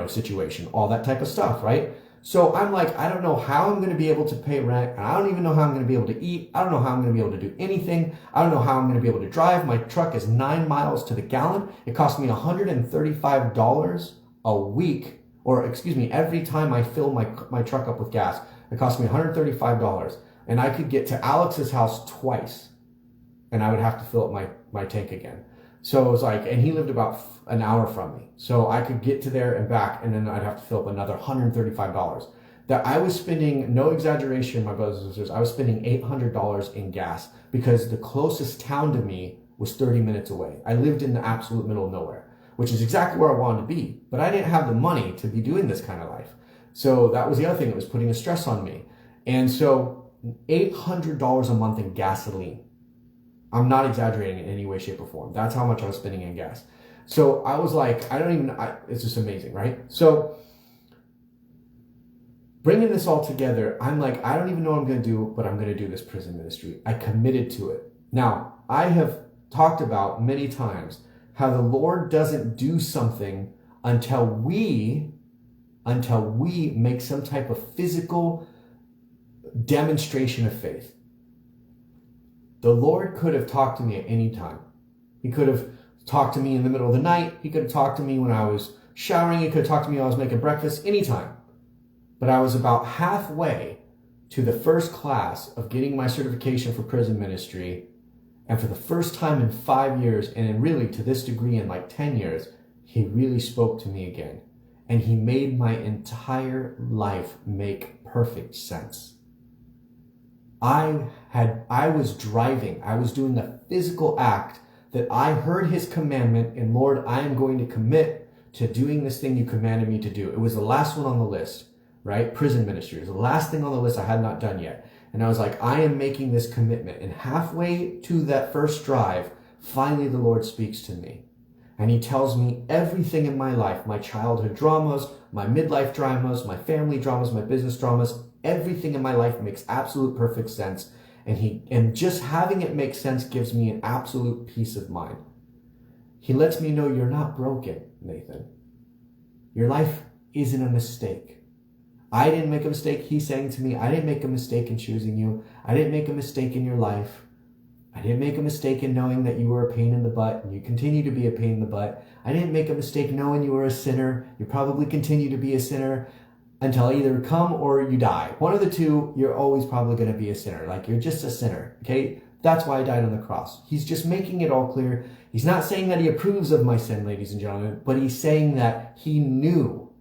situation, all that type of stuff, right? So I'm like, I don't know how I'm going to be able to pay rent, and I don't even know how I'm going to be able to eat. I don't know how I'm going to be able to do anything. I don't know how I'm going to be able to drive. My truck is 9 miles to the gallon. It costs me $135 a week, or excuse me, every time I fill my truck up with gas. It costs me $135, and I could get to Alex's house twice, and I would have to fill up my tank again. So it was like, and he lived about an hour from me. So I could get to there and back, and then I'd have to fill up another $135. That I was spending, no exaggeration, my brothers and sisters, I was spending $800 in gas, because the closest town to me was 30 minutes away. I lived in the absolute middle of nowhere, which is exactly where I wanted to be. But I didn't have the money to be doing this kind of life. So that was the other thing that was putting a stress on me. And so $800 a month in gasoline. I'm not exaggerating in any way, shape, or form. That's how much I was spending in gas. So I was like, it's just amazing, right? So bringing this all together, I'm like, I don't even know what I'm going to do, but I'm going to do this prison ministry. I committed to it. Now, I have talked about many times how the Lord doesn't do something until we make some type of physical demonstration of faith. The Lord could have talked to me at any time. He could have talked to me in the middle of the night. He could have talked to me when I was showering. He could have talked to me when I was making breakfast, anytime. But I was about halfway to the first class of getting my certification for prison ministry. And for the first time in 5 years, and really to this degree in like 10 years, he really spoke to me again. And he made my entire life make perfect sense. I was driving. I was doing a physical act that I heard his commandment, and Lord, I am going to commit to doing this thing you commanded me to do. It was the last one on the list, right? Prison ministry. It was the last thing on the list I had not done yet. And I was like, I am making this commitment. And halfway to that first drive, finally the Lord speaks to me. And he tells me everything in my life, my childhood dramas, my midlife dramas, my family dramas, my business dramas, everything in my life makes absolute perfect sense. And just having it make sense gives me an absolute peace of mind. He lets me know you're not broken, Nathan. Your life isn't a mistake. I didn't make a mistake. He's saying to me, I didn't make a mistake in choosing you. I didn't make a mistake in your life. I didn't make a mistake in knowing that you were a pain in the butt and you continue to be a pain in the butt. I didn't make a mistake knowing you were a sinner. You probably continue to be a sinner until I either come or you die. One of the two, you're always probably going to be a sinner. Like, you're just a sinner, okay? That's why I died on the cross. He's just making it all clear. He's not saying that he approves of my sin, ladies and gentlemen, but he's saying that he knew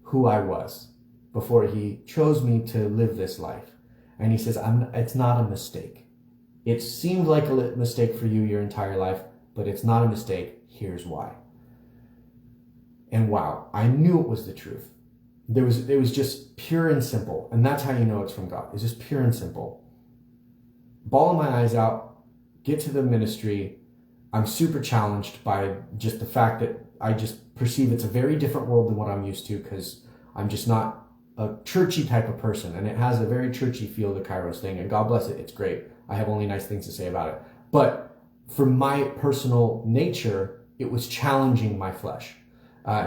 who I was before he chose me to live this life. And he says, it's not a mistake. It seemed like a mistake for you your entire life, but it's not a mistake. Here's why. And wow, I knew it was the truth. It was just pure and simple. And that's how you know it's from God. It's just pure and simple. Bawling my eyes out, get to the ministry. I'm super challenged by just the fact that I just perceive it's a very different world than what I'm used to, because I'm just not a churchy type of person. And it has a very churchy feel, the Kairos thing. And God bless it. It's great. I have only nice things to say about it. But for my personal nature, it was challenging my flesh,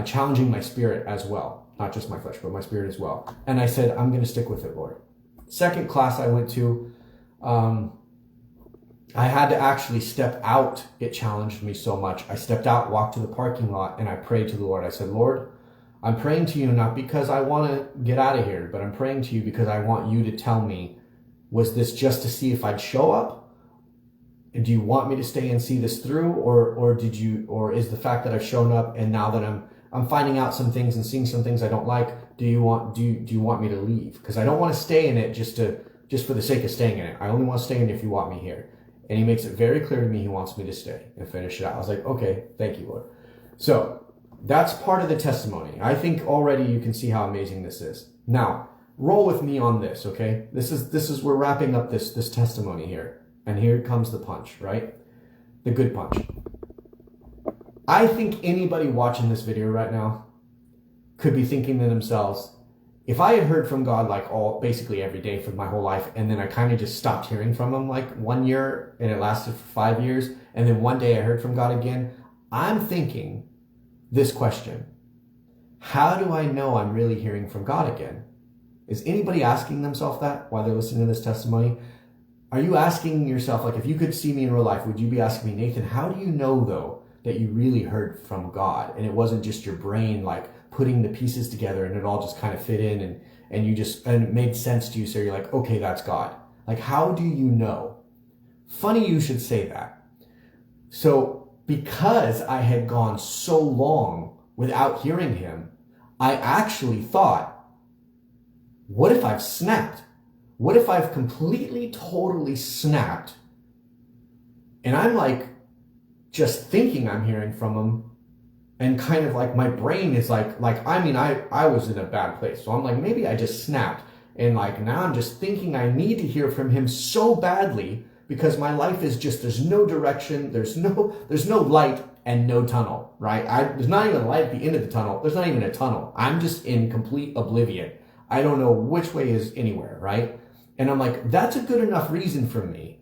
challenging my spirit as well. Not just my flesh, but my spirit as well. And I said, I'm going to stick with it, Lord. Second class I went to, I had to actually step out. It challenged me so much. I stepped out, walked to the parking lot, and I prayed to the Lord. I said, Lord, I'm praying to you not because I want to get out of here, but I'm praying to you because I want you to tell me, was this just to see if I'd show up? And do you want me to stay and see this through? Or is the fact that I've shown up and now that I'm finding out some things and seeing some things I don't like, do you want me to leave? Because I don't want to stay in it just for the sake of staying in it. I only want to stay in it if you want me here. And he makes it very clear to me he wants me to stay and finish it out. I was like, okay, thank you, Lord. So that's part of the testimony. I think already you can see how amazing this is. Now, roll with me on this, okay? This is we're wrapping up this testimony here. And here comes the punch, right? The good punch. I think anybody watching this video right now could be thinking to themselves, if I had heard from God like basically every day for my whole life, and then I kind of just stopped hearing from him like 1 year, and it lasted for 5 years, and then one day I heard from God again, I'm thinking this question: how do I know I'm really hearing from God again? Is anybody asking themselves that while they're listening to this testimony? Are you asking yourself, like, if you could see me in real life, would you be asking me, Nathan, how do you know though that you really heard from God and it wasn't just your brain like putting the pieces together and it all just kind of fit in and it made sense to you, so you're like, okay, that's God. Like, how do you know? Funny you should say that. So because I had gone so long without hearing him, I actually thought, what if I've snapped? What if I've completely, totally snapped and I'm like just thinking I'm hearing from him, and kind of like my brain is I was in a bad place. So I'm like, maybe I just snapped, and like now I'm just thinking I need to hear from him so badly because my life is just, there's no direction, there's no light and no tunnel, right? There's not even a light at the end of the tunnel. There's not even a tunnel. I'm just in complete oblivion. I don't know which way is anywhere, right? And I'm like, that's a good enough reason for me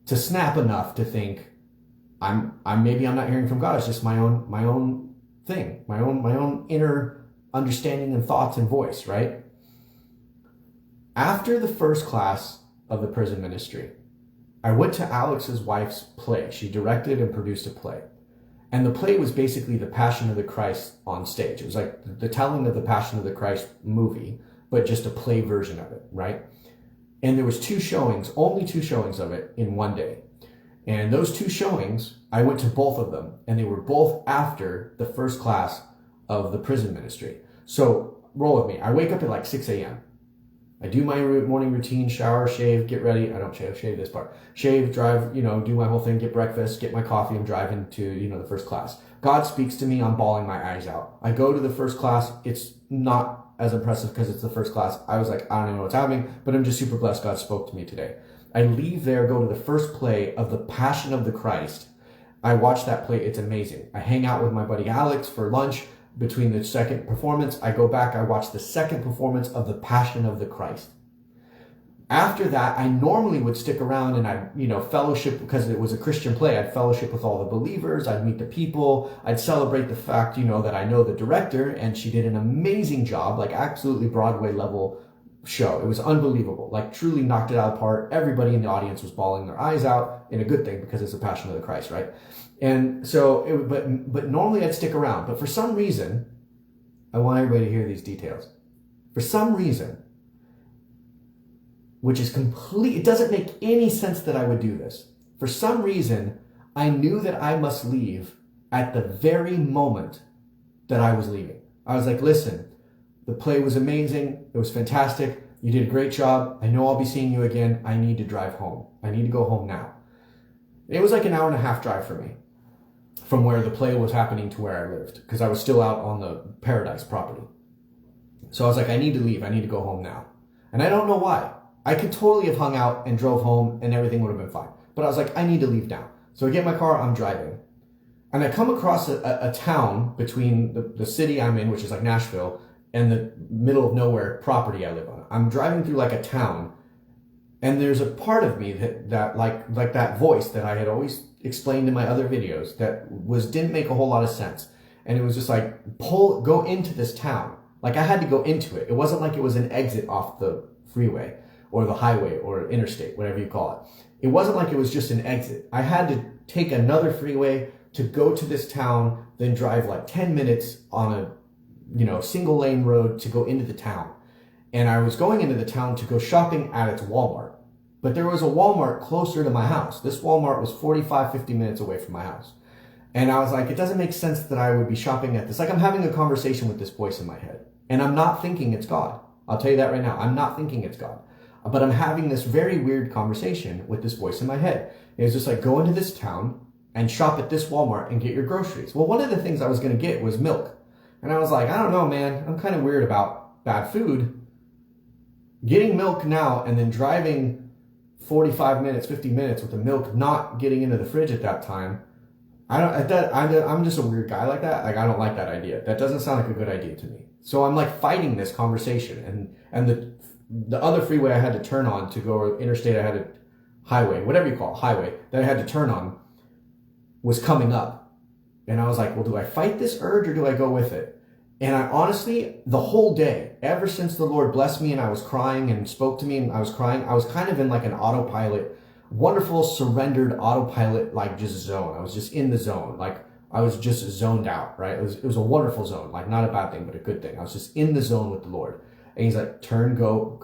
to snap enough to think maybe I'm not hearing from God. It's just my own thing, my own inner understanding and thoughts and voice, right? After the first class of the prison ministry, I went to Alex's wife's play. She directed and produced a play. And the play was basically the Passion of the Christ on stage. It was like the telling of the Passion of the Christ movie, but just a play version of it, right? And there was only two showings of it in one day. And those two showings, I went to both of them, and they were both after the first class of the prison ministry. So roll with me. I wake up at like 6 a.m. I do my morning routine, shower, shave, get ready. I don't shave this part. Shave, drive, do my whole thing, get breakfast, get my coffee. I'm driving to, the first class. God speaks to me. I'm bawling my eyes out. I go to the first class. It's not as impressive because it's the first class. I was like, I don't even know what's happening, but I'm just super blessed God spoke to me today. I leave there, go to the first play of the Passion of the Christ. I watch that play. It's amazing. I hang out with my buddy Alex for lunch between the second performance. I go back, I watch the second performance of the Passion of the Christ. After that, I normally would stick around and I'd, fellowship, because it was a Christian play. I'd fellowship with all the believers. I'd meet the people. I'd celebrate the fact, that I know the director and she did an amazing job, like absolutely Broadway level show. It was unbelievable, like truly knocked it out of the park. Everybody in the audience was bawling their eyes out, in a good thing, because it's the Passion of the Christ, right? And so, but normally I'd stick around. But for some reason, I want everybody to hear these details. For some reason, which is complete, it doesn't make any sense that I would do this. For some reason, I knew that I must leave at the very moment that I was leaving. I was like, listen, the play was amazing. It was fantastic. You did a great job. I know I'll be seeing you again. I need to drive home. I need to go home now. It was like an hour and a half drive for me from where the play was happening to where I lived, because I was still out on the Paradise property. So I was like, I need to leave. I need to go home now. And I don't know why. I could totally have hung out and drove home and everything would have been fine. But I was like, I need to leave now. So I get in my car, I'm driving. And I come across a town between the city I'm in, which is like Nashville, and the middle of nowhere property I live on. I'm driving through like a town, and there's a part of me that like that voice that I had always explained in my other videos that didn't make a whole lot of sense. And it was just like, go into this town. Like I had to go into it. It wasn't like it was an exit off the freeway or the highway or interstate, whatever you call it. It wasn't like it was just an exit. I had to take another freeway to go to this town, then drive like 10 minutes on a single lane road to go into the town. And I was going into the town to go shopping at its Walmart. But there was a Walmart closer to my house. This Walmart was 45, 50 minutes away from my house. And I was like, it doesn't make sense that I would be shopping at this. Like I'm having a conversation with this voice in my head. And I'm not thinking it's God. I'll tell you that right now. I'm not thinking it's God. But I'm having this very weird conversation with this voice in my head. It's just like, go into this town and shop at this Walmart and get your groceries. Well, one of the things I was going to get was milk. And I was like, I don't know, man. I'm kind of weird about bad food. Getting milk now and then driving 45 minutes, 50 minutes with the milk not getting into the fridge at that time. I'm just a weird guy like that. Like, I don't like that idea. That doesn't sound like a good idea to me. So I'm like fighting this conversation, and the other freeway I had to turn on to go interstate, highway, whatever you call it, highway, that I had to turn on was coming up. And I was like, well, do I fight this urge or do I go with it? And I honestly, the whole day, ever since the Lord blessed me and I was crying and spoke to me and I was crying, I was kind of in like an autopilot, wonderful surrendered autopilot, like just zone. I was just in the zone. Like I was just zoned out, right? It was a wonderful zone, like not a bad thing, but a good thing. I was just in the zone with the Lord. And he's like, go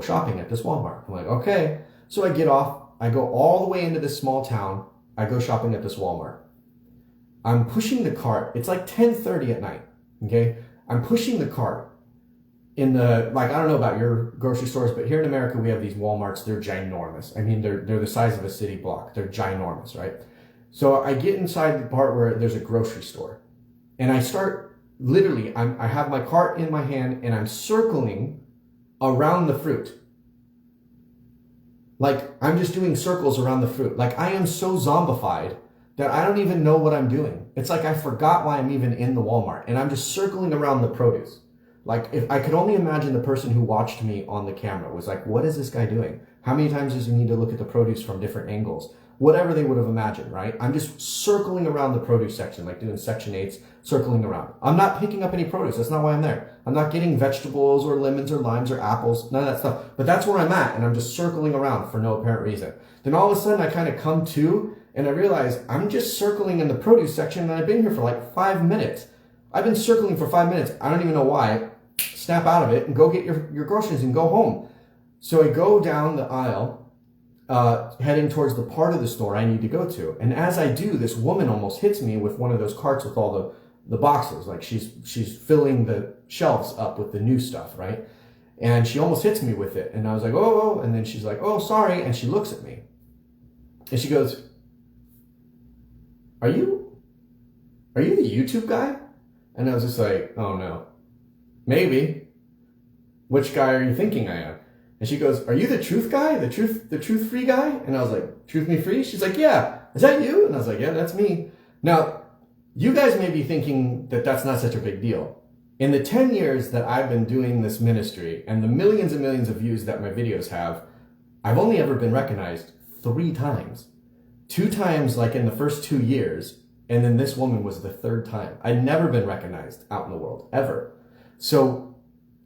shopping at this Walmart. I'm like, okay. So I get off, I go all the way into this small town. I go shopping at this Walmart. I'm pushing the cart. It's like 10:30 at night. Okay. I'm pushing the cart in I don't know about your grocery stores, but here in America, we have these Walmarts. They're ginormous. I mean, they're the size of a city block. They're ginormous, right? So I get inside the part where there's a grocery store, and I start literally, I have my cart in my hand and I'm circling around the fruit. Like I'm just doing circles around the fruit. Like I am so zombified that I don't even know what I'm doing. It's like I forgot why I'm even in the Walmart, and I'm just circling around the produce. Like if I could only imagine the person who watched me on the camera was like, what is this guy doing? How many times does he need to look at the produce from different angles? Whatever they would have imagined, right? I'm just circling around the produce section, like doing section 8s, circling around. I'm not picking up any produce. That's not why I'm there. I'm not getting vegetables or lemons or limes or apples, none of that stuff. But that's where I'm at, and I'm just circling around for no apparent reason. Then all of a sudden, I kind of come to, and I realize I'm just circling in the produce section, and I've been here for like 5 minutes. I've been circling for 5 minutes. I don't even know why. Snap out of it and go get your groceries and go home. So I go down the aisle, heading towards the part of the store I need to go to. And as I do, this woman almost hits me with one of those carts with all the boxes. Like she's filling the shelves up with the new stuff, right? And she almost hits me with it. And I was like, oh, and then she's like, oh, sorry. And she looks at me and she goes, are you the YouTube guy? And I was just like, oh no, maybe. Which guy are you thinking I am? And she goes, are you the truth guy? The truth free guy? And I was like, truth me free? She's like, yeah. Is that you? And I was like, yeah, that's me. Now, you guys may be thinking that that's not such a big deal. In the 10 years that I've been doing this ministry and the millions and millions of views that my videos have, I've only ever been recognized 3 times. 2 times like in the first 2 years, and then this woman was the 3rd time. I'd never been recognized out in the world, ever. So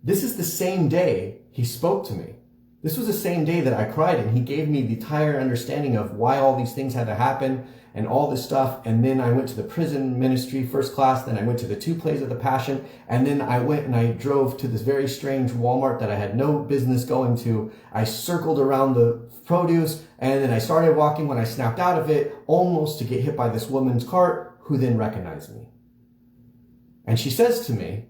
this is the same day he spoke to me. This was the same day that I cried, and he gave me the entire understanding of why all these things had to happen and all this stuff. And then I went to the prison ministry first class. Then I went to the 2 plays of the Passion. And then I went and I drove to this very strange Walmart that I had no business going to. I circled around the produce, and then I started walking when I snapped out of it, almost to get hit by this woman's cart, who then recognized me. And she says to me,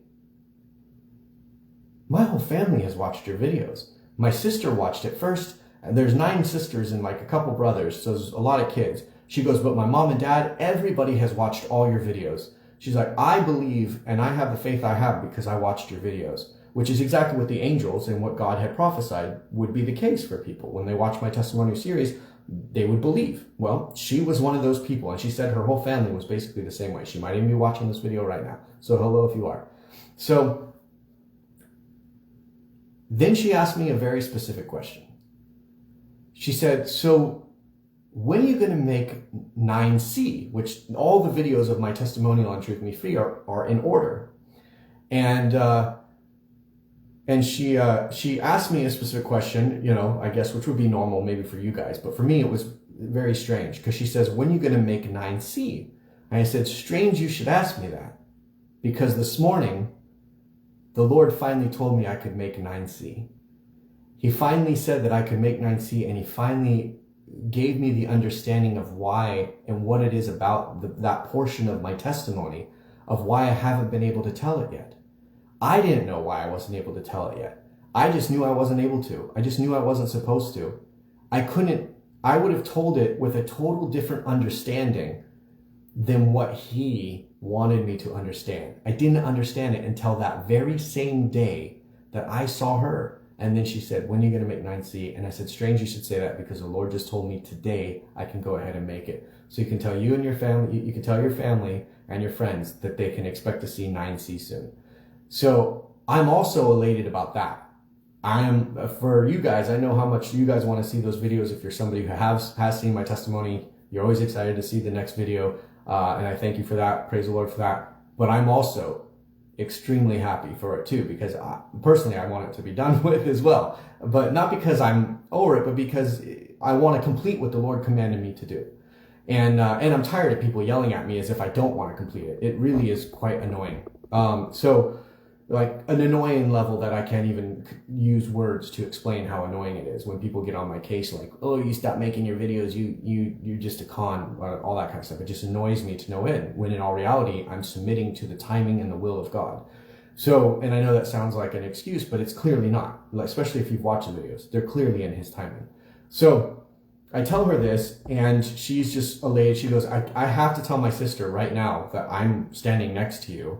"My whole family has watched your videos. My sister watched it first. And there's 9 sisters and like a couple brothers, so there's a lot of kids." She goes, "But my mom and dad, everybody has watched all your videos." She's like, "I believe and I have the faith I have because I watched your videos," which is exactly what the angels and what God had prophesied would be the case for people. When they watch my testimony series, they would believe. Well, she was one of those people, and she said her whole family was basically the same way. She might even be watching this video right now. So hello if you are. So then she asked me a very specific question. She said, "So when are you going to make 9C?" Which all the videos of my testimonial on Truth Me Free are in order. And she asked me a specific question, you know, I guess, which would be normal maybe for you guys. But for me, it was very strange, because she says, "When are you going to make 9C?" And I said, "Strange you should ask me that, because this morning, the Lord finally told me I could make 9C. He finally said that I could make 9C, and he finally gave me the understanding of why and what it is about that portion of my testimony of why I haven't been able to tell it yet. I didn't know why I wasn't able to tell it yet. I just knew I wasn't able to. I just knew I wasn't supposed to. I would have told it with a total different understanding than what he wanted me to understand. I didn't understand it until that very same day that I saw her. And then she said, "When are you going to make 9C?" And I said, "Strange you should say that, because the Lord just told me today I can go ahead and make it." So you can tell you and your family, you can tell your family and your friends that they can expect to see 9C soon. So I'm also elated about that. For you guys, I know how much you guys want to see those videos. If you're somebody who has seen my testimony, you're always excited to see the next video. And I thank you for that. Praise the Lord for that. But I'm also extremely happy for it too, because personally I want it to be done with as well, but not because I'm over it, but because I want to complete what the Lord commanded me to do. And I'm tired of people yelling at me as if I don't want to complete it. It really is quite annoying. So like an annoying level that I can't even use words to explain how annoying it is when people get on my case like, "Oh, you stop making your videos, you're just a con," all that kind of stuff. It just annoys me to no end, when in all reality, I'm submitting to the timing and the will of God. So, and I know that sounds like an excuse, but it's clearly not, especially if you've watched the videos. They're clearly in his timing. So I tell her this, and she's just elated. She goes, I have to tell my sister right now that I'm standing next to you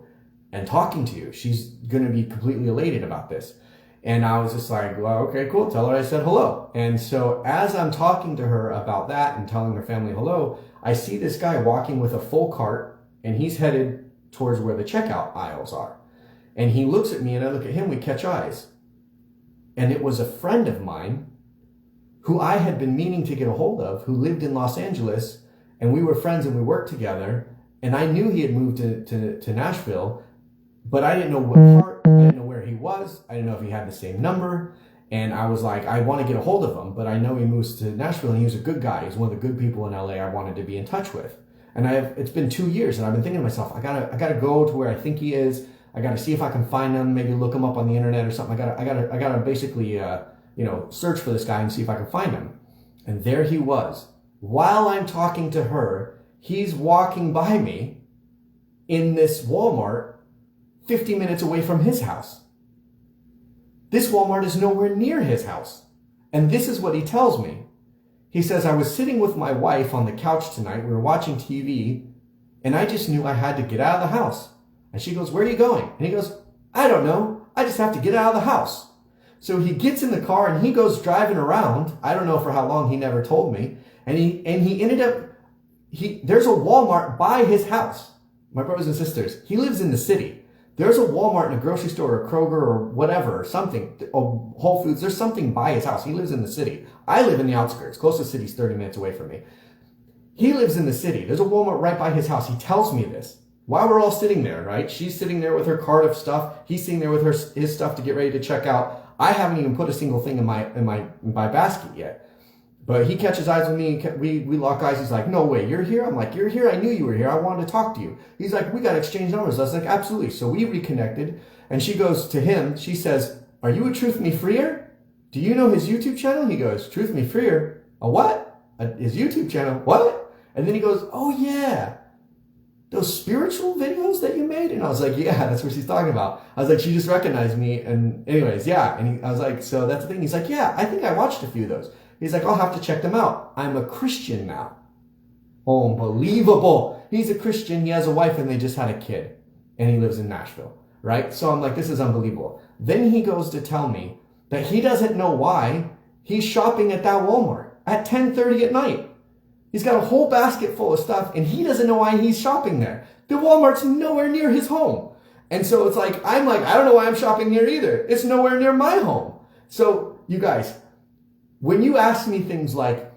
and talking to you. She's going to be completely elated about this. And I was just like, "Well, okay, cool. Tell her I said hello." And so as I'm talking to her about that and telling her family hello, I see this guy walking with a full cart, and he's headed towards where the checkout aisles are. And he looks at me, and I look at him. We catch eyes. And it was a friend of mine who I had been meaning to get a hold of, who lived in Los Angeles, and we were friends and we worked together. And I knew he had moved to Nashville, but I didn't know what part, I didn't know where he was, I didn't know if he had the same number, and I was like, I want to get a hold of him, but I know he moves to Nashville, and he was a good guy. He's one of the good people in LA I wanted to be in touch with. And it's been 2 years, and I've been thinking to myself, I gotta go to where I think he is. I gotta see if I can find him, maybe look him up on the internet or something. I gotta basically, search for this guy and see if I can find him. And there he was. While I'm talking to her, he's walking by me in this Walmart 50 minutes away from his house. This Walmart is nowhere near his house. And this is what he tells me. He says, "I was sitting with my wife on the couch tonight. We were watching TV, and I just knew I had to get out of the house." And she goes, "Where are you going?" And he goes, "I don't know. I just have to get out of the house." So he gets in the car and he goes driving around. I don't know for how long, he never told me. And he ended up, there's a Walmart by his house. My brothers and sisters, he lives in the city. There's a Walmart and a grocery store or a Kroger or whatever, or something, or Whole Foods. There's something by his house. He lives in the city. I live in the outskirts. Closest city's 30 minutes away from me. He lives in the city. There's a Walmart right by his house. He tells me this while we're all sitting there, right? She's sitting there with her cart of stuff. He's sitting there with his stuff to get ready to check out. I haven't even put a single thing in my basket yet. But he catches eyes with me. We lock eyes. He's like, no way, you're here? I'm like, you're here? I knew you were here. I wanted to talk to you. He's like, we got to exchange numbers. I was like, absolutely. So we reconnected. And she goes to him. She says, are you a Truth Me Freer? Do you know his YouTube channel? He goes, Truth Me Freer? A what? His YouTube channel? What? And then he goes, oh yeah, those spiritual videos that you made? And I was like, yeah, that's what she's talking about. I was like, she just recognized me. And anyways, yeah. And I was like, so that's the thing. He's like, yeah, I think I watched a few of those. He's like, I'll have to check them out. I'm a Christian now. Unbelievable. He's a Christian. He has a wife and they just had a kid. And he lives in Nashville, right? So I'm like, this is unbelievable. Then he goes to tell me that he doesn't know why he's shopping at that Walmart at 10:30 at night. He's got a whole basket full of stuff and he doesn't know why he's shopping there. The Walmart's nowhere near his home. And so it's like, I don't know why I'm shopping here either. It's nowhere near my home. So you guys, when you ask me things like,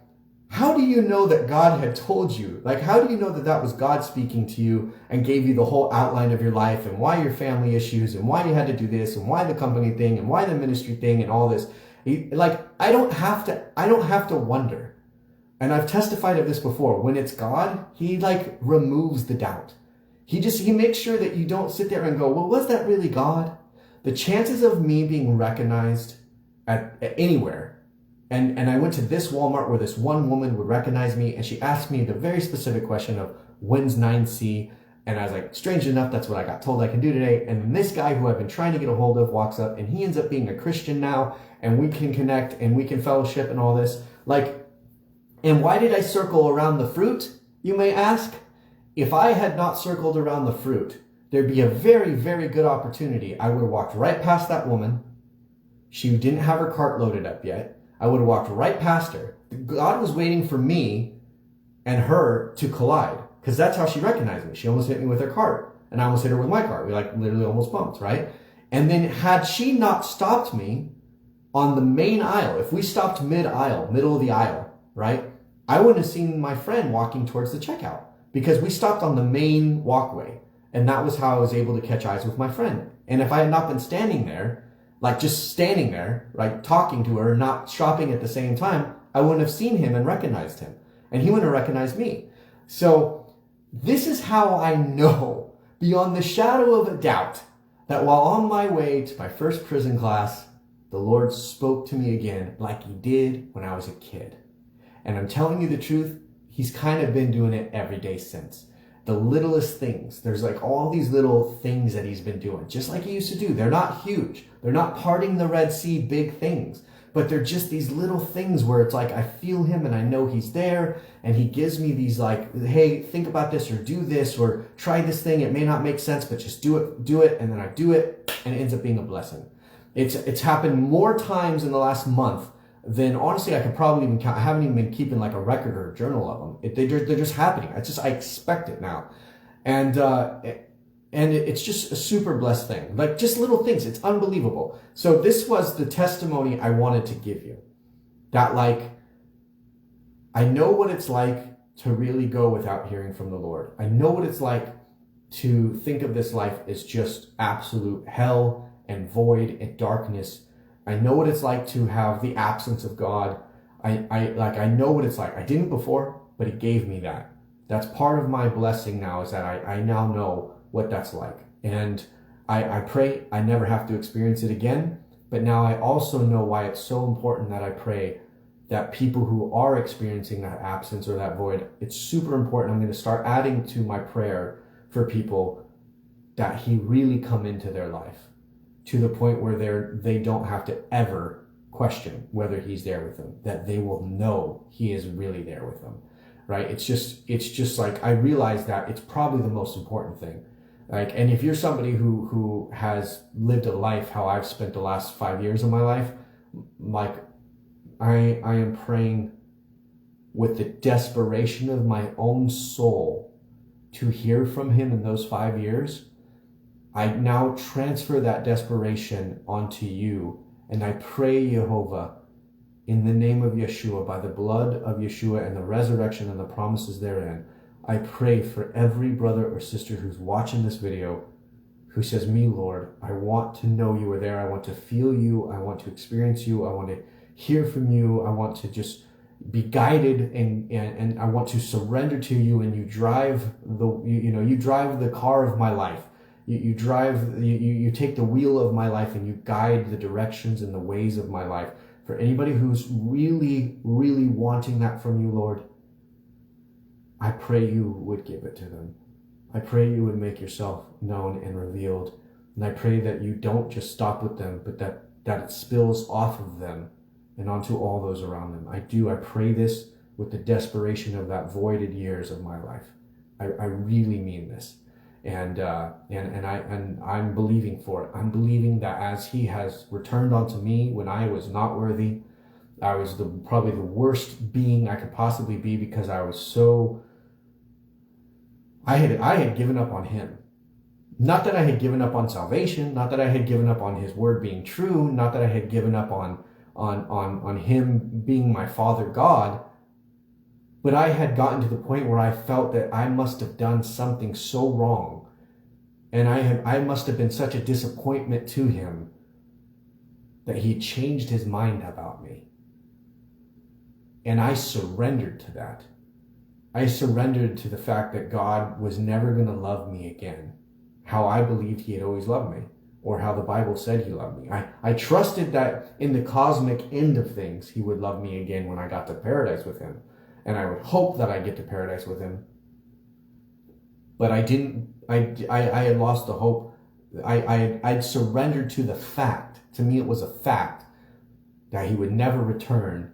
how do you know that God had told you? Like, how do you know that that was God speaking to you and gave you the whole outline of your life and why your family issues and why you had to do this and why the company thing and why the ministry thing and all this? Like, I don't have to wonder. And I've testified of this before. When it's God, he like removes the doubt. He makes sure that you don't sit there and go, well, was that really God? The chances of me being recognized at anywhere. And I went to this Walmart where this one woman would recognize me and she asked me the very specific question of when's 9C? And I was like, strange enough, that's what I got told I can do today. And this guy who I've been trying to get a hold of walks up and he ends up being a Christian now and we can connect and we can fellowship and all this. Like, and why did I circle around the fruit, you may ask? If I had not circled around the fruit, there'd be a very, very good opportunity. I would have walked right past that woman. She didn't have her cart loaded up yet. I would have walked right past her. God was waiting for me and her to collide because that's how she recognized me. She almost hit me with her cart and I almost hit her with my cart. We like literally almost bumped, right? And then had she not stopped me on the main aisle, if we stopped mid-aisle, middle of the aisle, right? I wouldn't have seen my friend walking towards the checkout because we stopped on the main walkway. And that was how I was able to catch eyes with my friend. And if I had not been standing there, like just standing there, like talking to her, not shopping at the same time, I wouldn't have seen him and recognized him. And he wouldn't have recognized me. So this is how I know beyond the shadow of a doubt that while on my way to my first prison class, the Lord spoke to me again like he did when I was a kid. And I'm telling you the truth, he's kind of been doing it every day since. The littlest things. There's like all these little things that he's been doing, just like he used to do. They're not huge. They're not parting the Red Sea, big things, but they're just these little things where it's like I feel him and I know he's there and he gives me these like, hey, think about this or do this or try this thing. It may not make sense, but just do it. And then I do it and it ends up being a blessing. It's happened more times in the last month than honestly I could probably even count. I haven't even been keeping like a record or a journal of them. They're just happening. I expect it now. And it's just a super blessed thing. Like just little things. It's unbelievable. So this was the testimony I wanted to give you. That like, I know what it's like to really go without hearing from the Lord. I know what it's like to think of this life as just absolute hell and void and darkness. I know what it's like to have the absence of God. I know what it's like. I didn't before, but he gave me that. That's part of my blessing now is that I now know what that's like. And I pray I never have to experience it again. But now I also know why it's so important that I pray that people who are experiencing that absence or that void, it's super important. I'm going to start adding to my prayer for people that he really come into their life to the point where they don't have to ever question whether he's there with them, that they will know he is really there with them, right? It's just like, I realize that it's probably the most important thing. Like, and if you're somebody who has lived a life how I've spent the last 5 years of my life, like I am praying with the desperation of my own soul to hear from him in those 5 years I now transfer that desperation onto you, and I pray, Jehovah, in the name of Yeshua, by the blood of Yeshua and the resurrection and the promises therein, I pray for every brother or sister who's watching this video who says, me, Lord, I want to know you are there. I want to feel you. I want to experience you. I want to hear from you. I want to just be guided, and I want to surrender to you, and you drive you drive the car of my life. You take the wheel of my life, and you guide the directions and the ways of my life. For anybody who's really, really wanting that from you, Lord, I pray you would give it to them. I pray you would make yourself known and revealed. And I pray that you don't just stop with them, but that it spills off of them and onto all those around them. I pray this with the desperation of that voided years of my life. I really mean this. And I'm believing for it. I'm believing that as he has returned unto me when I was not worthy, I was probably the worst being I could possibly be, because I was so, I had given up on him. Not that I had given up on salvation, not that I had given up on his word being true, not that I had given up on him being my Father God, but I had gotten to the point where I felt that I must have done something so wrong, and I must have been such a disappointment to him that he changed his mind about me. And I surrendered to that. I surrendered to the fact that God was never going to love me again, how I believed he had always loved me, or how the Bible said he loved me. I trusted that in the cosmic end of things, he would love me again when I got to paradise with him. And I would hope that I'd get to paradise with him. But I didn't. I had lost the hope. I'd surrendered to the fact. To me, it was a fact that he would never return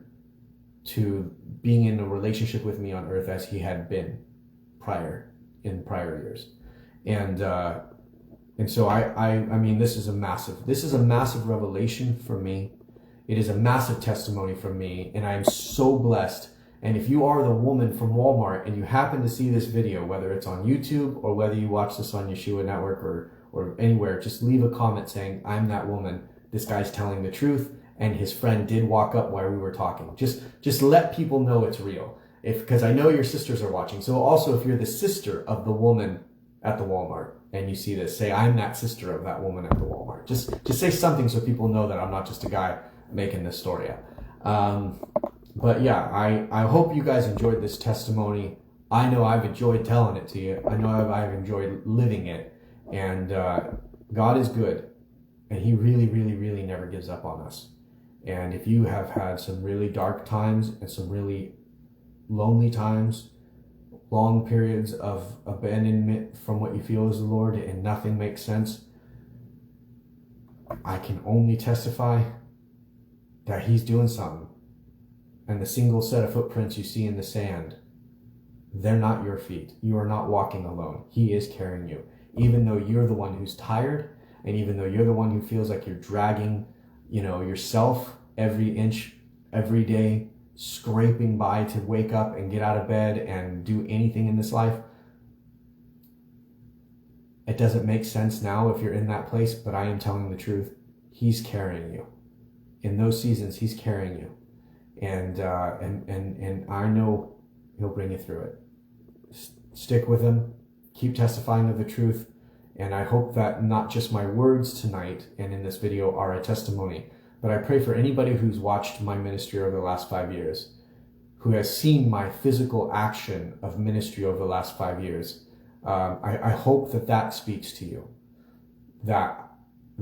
to being in a relationship with me on earth as he had been in prior years. And so I mean, this is a massive revelation for me. It is a massive testimony for me, and I am so blessed. And if you are the woman from Walmart and you happen to see this video, whether it's on YouTube or whether you watch this on Yeshua Network or anywhere, just leave a comment saying, I'm that woman. This guy's telling the truth, and his friend did walk up while we were talking. Just let people know it's real. Because I know your sisters are watching. So also, if you're the sister of the woman at the Walmart and you see this, say, I'm that sister of that woman at the Walmart. Just say something so people know that I'm not just a guy making this story up. But yeah, I hope you guys enjoyed this testimony. I know I've enjoyed telling it to you. I know I've enjoyed living it. And God is good. And he really, really, really never gives up on us. And if you have had some really dark times and some really lonely times, long periods of abandonment from what you feel is the Lord, and nothing makes sense, I can only testify that he's doing something. And the single set of footprints you see in the sand, they're not your feet. You are not walking alone. He is carrying you. Even though you're the one who's tired, and even though you're the one who feels like you're dragging, yourself every inch, every day, scraping by to wake up and get out of bed and do anything in this life. It doesn't make sense now if you're in that place, but I am telling the truth. He's carrying you. In those seasons, he's carrying you. And I know he'll bring you through it. Stick with him. Keep testifying of the truth. And I hope that not just my words tonight and in this video are a testimony, but I pray for anybody who's watched my ministry over the last 5 years, who has seen my physical action of ministry over the last 5 years. I hope that speaks to you, that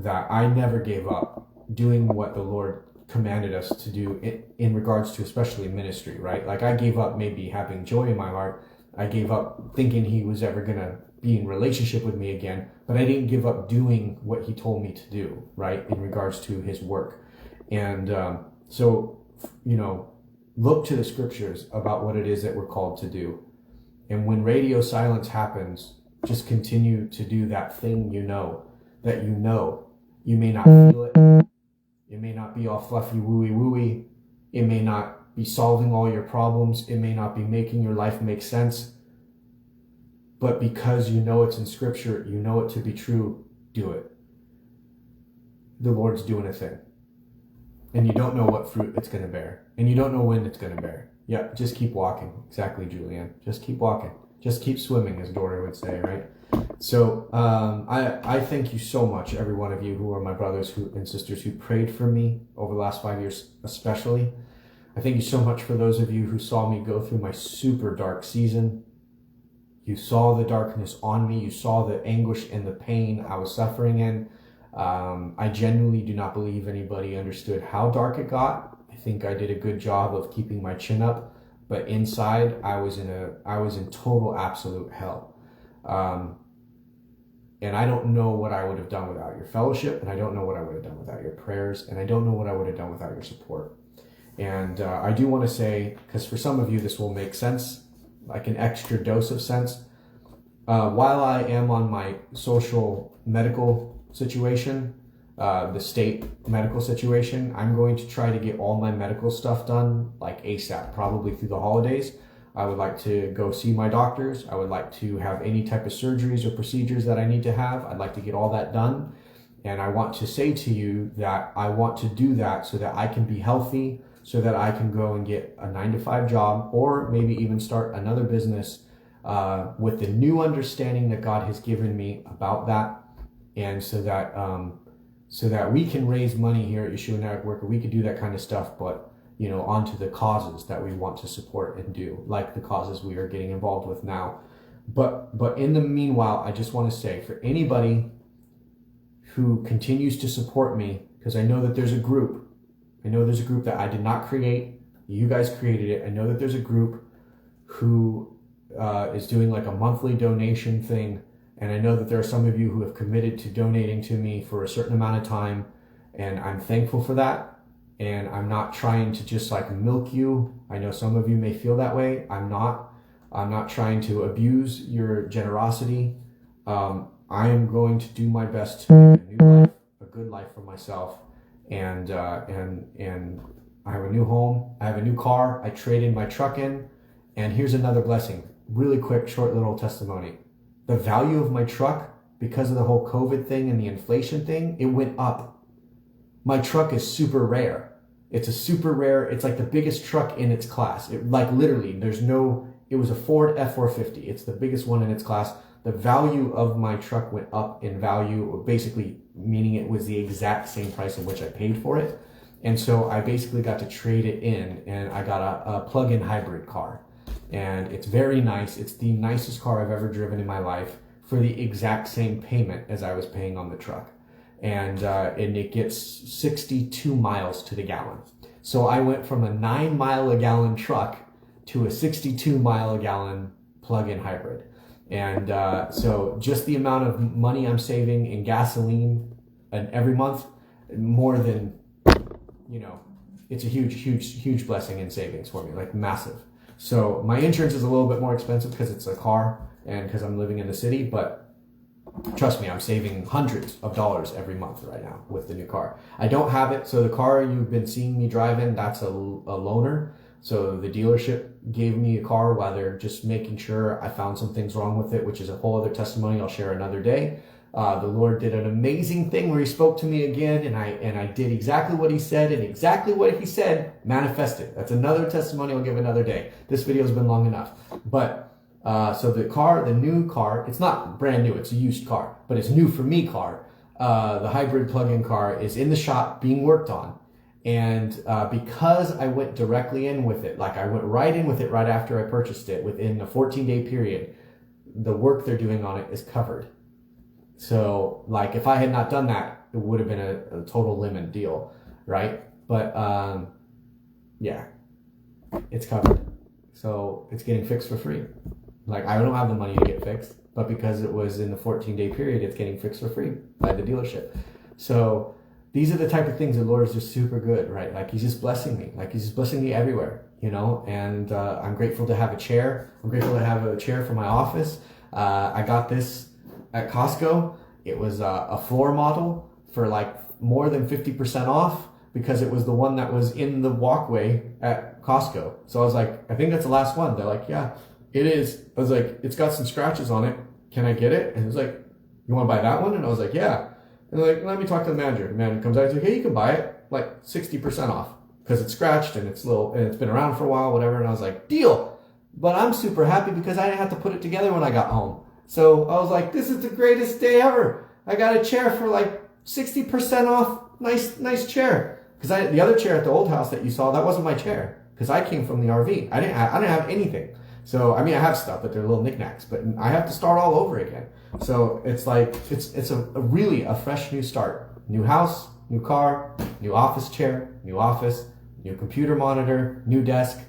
I never gave up doing what the Lord commanded us to do in regards to especially ministry, right? Like I gave up maybe having joy in my heart. I gave up thinking he was ever going to be in relationship with me again, but I didn't give up doing what he told me to do, right? In regards to his work. And so, look to the scriptures about what it is that we're called to do. And when radio silence happens, just continue to do that thing that you may not feel it. It may not be all fluffy, wooey. It may not be solving all your problems. It may not be making your life make sense. But because you know it's in scripture, you know it to be true, do it. The Lord's doing a thing. And you don't know what fruit it's going to bear. And you don't know when it's going to bear. Yeah, just keep walking. Exactly, Julianne. Just keep walking. Just keep swimming, as Dora would say, right? So I thank you so much, every one of you who are my brothers and sisters who prayed for me over the last 5 years, especially. I thank you so much for those of you who saw me go through my super dark season. You saw the darkness on me. You saw the anguish and the pain I was suffering in. I genuinely do not believe anybody understood how dark it got. I think I did a good job of keeping my chin up, but inside I was in total absolute hell. And I don't know what I would have done without your fellowship, and I don't know what I would have done without your prayers, and I don't know what I would have done without your support. And I do want to say, because for some of you this will make sense, like an extra dose of sense. While I am on my social medical situation, the state medical situation, I'm going to try to get all my medical stuff done like ASAP, probably through the holidays. I would like to go see my doctors. I would like to have any type of surgeries or procedures that I need to have. I'd like to get all that done. And I want to say to you that I want to do that so that I can be healthy, so that I can go and get a 9-to-5 job, or maybe even start another business with the new understanding that God has given me about that. And so that we can raise money here at Yeshua Network, or we could do that kind of stuff, but onto the causes that we want to support and do, like the causes we are getting involved with now. But in the meanwhile, I just want to say, for anybody who continues to support me, because I know that there's a group. I know there's a group that I did not create. You guys created it. I know that there's a group who is doing like a monthly donation thing. And I know that there are some of you who have committed to donating to me for a certain amount of time. And I'm thankful for that. And I'm not trying to just like milk you. I know some of you may feel that way. I'm not trying to abuse your generosity. I am going to do my best to make a new life, a good life for myself. And I have a new home. I have a new car. I traded my truck in. And here's another blessing. Really quick, short little testimony. The value of my truck, because of the whole COVID thing and the inflation thing, it went up. My truck is super rare. It's like the biggest truck in its class. It was a Ford F450. It's the biggest one in its class. The value of my truck went up in value, basically meaning it was the exact same price in which I paid for it. And so I basically got to trade it in, and I got a plug-in hybrid car. And it's very nice. It's the nicest car I've ever driven in my life for the exact same payment as I was paying on the truck. And it gets 62 miles to the gallon. So I went from a 9-mile-a-gallon truck to a 62-mile-a-gallon plug-in hybrid. And so just the amount of money I'm saving in gasoline and every month, more than, it's a huge blessing in savings for me, like massive. So my insurance is a little bit more expensive because it's a car and because I'm living in the city, but trust me, I'm saving hundreds of dollars every month right now with the new car. I don't have it. So the car you've been seeing me drive in, that's a loaner. So the dealership gave me a car while they're just making sure. I found some things wrong with it, which is a whole other testimony I'll share another day. The Lord did an amazing thing where he spoke to me again, and I did exactly what he said, and exactly what he said manifested. That's another testimony I'll give another day. This video has been long enough. But so the new car, it's not brand new, it's a used car, but it's new for me car. The hybrid plug-in car is in the shop being worked on. And because I went directly in with it, like I went right in with it right after I purchased it, within a 14-day period, the work they're doing on it is covered. So like if I had not done that, it would have been a total lemon deal, right? But yeah, it's covered. So it's getting fixed for free. Like I don't have the money to get fixed, but because it was in the 14-day period, it's getting fixed for free by the dealership. So these are the type of things the Lord is just super good, right? Like he's just blessing me. Like he's just blessing me everywhere, and I'm grateful to have a chair. I'm grateful to have a chair for my office. I got this at Costco. It was a floor model for like more than 50% off because it was the one that was in the walkway at Costco. So I was like, I think that's the last one. They're like, yeah, it is. I was like, it's got some scratches on it. Can I get it? And it was like, You want to buy that one? And I was like, yeah. And they're like, let me talk to the manager. The manager comes out, he's like, hey, you can buy it, like 60% off, because it's scratched and it's little, and it's been around for a while, whatever. And I was like, deal. But I'm super happy because I didn't have to put it together when I got home. So I was like, this is the greatest day ever. I got a chair for like 60% off. Nice chair. Because the other chair at the old house that you saw, that wasn't my chair. Because I came from the RV. I didn't have anything. So, I mean, I have stuff, but they're little knickknacks. But I have to start all over again. So it's like, it's a really a fresh new start. New house, new car, new office chair, new office, new computer monitor, new desk.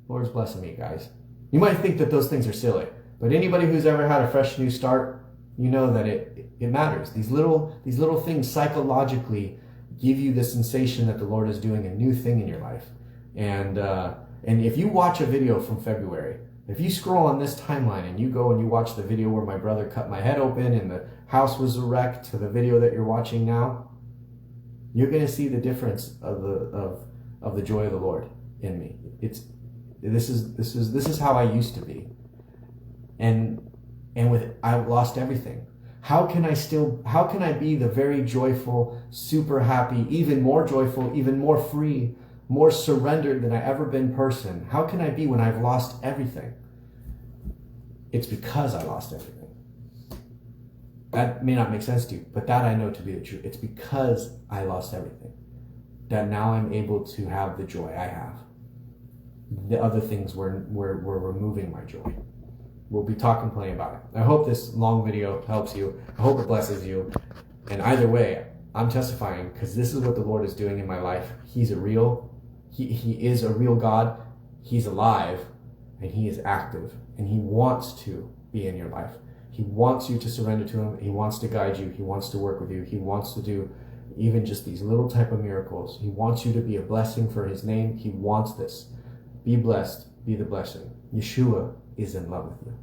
Lord's blessing me, guys. You might think that those things are silly. But anybody who's ever had a fresh new start, you know that it matters. These little things psychologically give you the sensation that the Lord is doing a new thing in your life. And if you watch a video from February, if you scroll on this timeline and you go and you watch the video where my brother cut my head open and the house was a wreck to the video that you're watching now, you're going to see the difference of the joy of the Lord in me. This is how I used to be. And I've lost everything. How can I be the very joyful, super happy, even more joyful, even more free, more surrendered than I ever been person? How can I be when I've lost everything? It's because I lost everything. That may not make sense to you, but that I know to be the truth. It's because I lost everything that now I'm able to have the joy I have. The other things were removing my joy. We'll be talking plenty about it. I hope this long video helps you. I hope it blesses you. And either way, I'm testifying because this is what the Lord is doing in my life. He is a real God. He's alive and he is active and he wants to be in your life. He wants you to surrender to him. He wants to guide you. He wants to work with you. He wants to do even just these little type of miracles. He wants you to be a blessing for his name. He wants this. Be blessed. Be the blessing. Yeshua is in love with you.